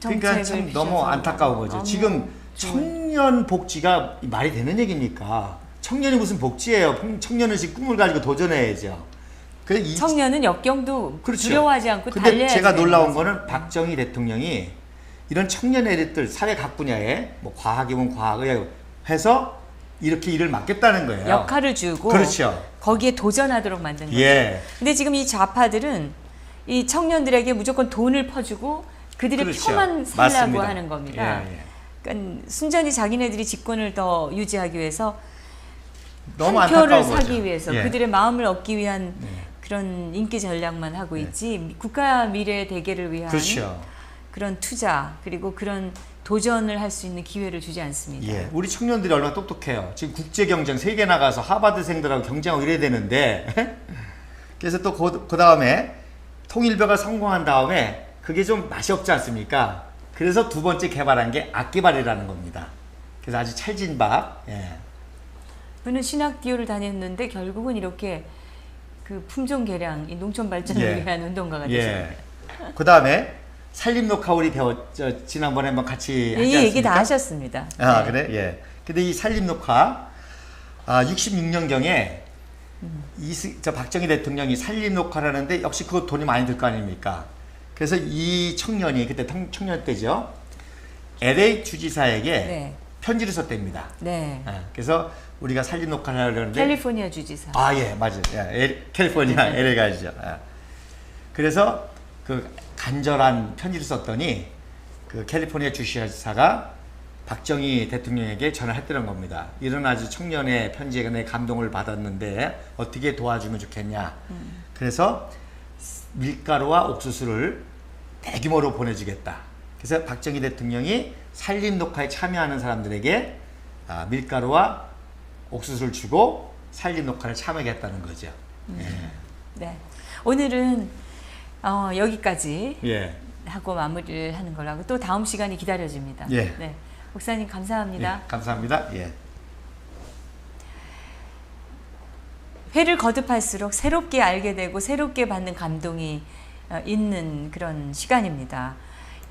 정책을 그러니까 참 너무 안타까운 거죠. 지금 청년 복지가 말이 되는 얘기입니까? 청년이 무슨 복지예요? 청년은 지금 꿈을 가지고 도전해야죠. 청년은 역경도 두려워하지 않고 달려야지. 근데 제가 놀라운 거는 박정희 대통령이 이런 청년 엘리트들 사회 각 분야에 뭐 과학이면 과학, 의학 해서 이렇게 일을 맡겠다는 거예요. 역할을 주고 거기에 도전하도록 만든 거죠. 근데 지금 이 좌파들은 이 청년들에게 무조건 돈을 퍼주고 그들의 표만 살라고 하는 겁니다. 그러니까 순전히 자기네들이 집권을 더 유지하기 위해서 너무 한 표를 안타까운 사기 거죠. 위해서 그들의 마음을 얻기 위한 그런 인기 전략만 하고 있지 국가 미래 대계를 위한 그런 투자 그리고 그런 도전을 할 수 있는 기회를 주지 않습니다. 우리 청년들이 얼마나 똑똑해요. 지금 국제 경쟁 세계 나가서 하버드생들하고 경쟁하고 이래야 되는데 그래서 또 그 다음에 통일벼가 성공한 다음에 그게 좀 맛이 없지 않습니까? 그래서 두 번째 개발한 게 악기발이라는 겁니다. 그래서 아주 찰진 밥. 그는 신학교를 다녔는데 결국은 이렇게 그 품종 개량, 이 농촌 발전을 위한 운동가가 되셨습니다. 그 다음에 산림녹화 우리 지난번에 한번 같이 하지 않습니까? 얘기 다 하셨습니다. 그래? 근데 이 산림녹화 66년경에 저 박정희 대통령이 산림녹화를 하는데 역시 그거 돈이 많이 들 거 아닙니까? 그래서 이 청년이 그때 청년 때죠. LA 주지사에게 편지를 썼답니다. 그래서 우리가 살림 녹화를 하려는데 캘리포니아 주지사. 아, 예, 맞아요. 예, 캘리포니아 LA 가시죠. 예. 그래서 그 간절한 편지를 썼더니 그 캘리포니아 주지사가 박정희 대통령에게 전화했다는 겁니다. 이런 아주 청년의 편지에 내 감동을 받았는데 어떻게 도와주면 좋겠냐. 그래서 밀가루와 옥수수를 대규모로 보내주겠다. 그래서 박정희 대통령이 산림 녹화에 참여하는 사람들에게 밀가루와 옥수수를 주고 산림 녹화를 참여하겠다는 거죠. 네. 오늘은 여기까지 예. 하고 마무리를 하는 걸로 하고 또 다음 시간이 기다려집니다. 예. 네. 목사님 감사합니다. 예, 감사합니다. 예. 회를 거듭할수록 새롭게 알게 되고 새롭게 받는 감동이 있는 그런 시간입니다.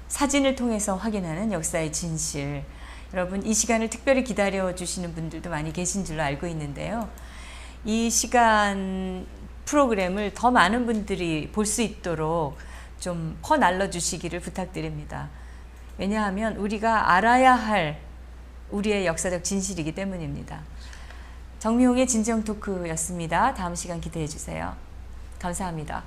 사진을 통해서 확인하는 역사의 진실. 여러분 이 시간을 특별히 기다려 주시는 분들도 많이 계신 줄로 알고 있는데요. 이 시간 프로그램을 더 많은 분들이 볼 수 있도록 좀 퍼날려 주시기를 부탁드립니다. 왜냐하면 우리가 알아야 할 우리의 역사적 진실이기 때문입니다. 정미홍의 진정 토크였습니다. 다음 시간 기대해 주세요. 감사합니다.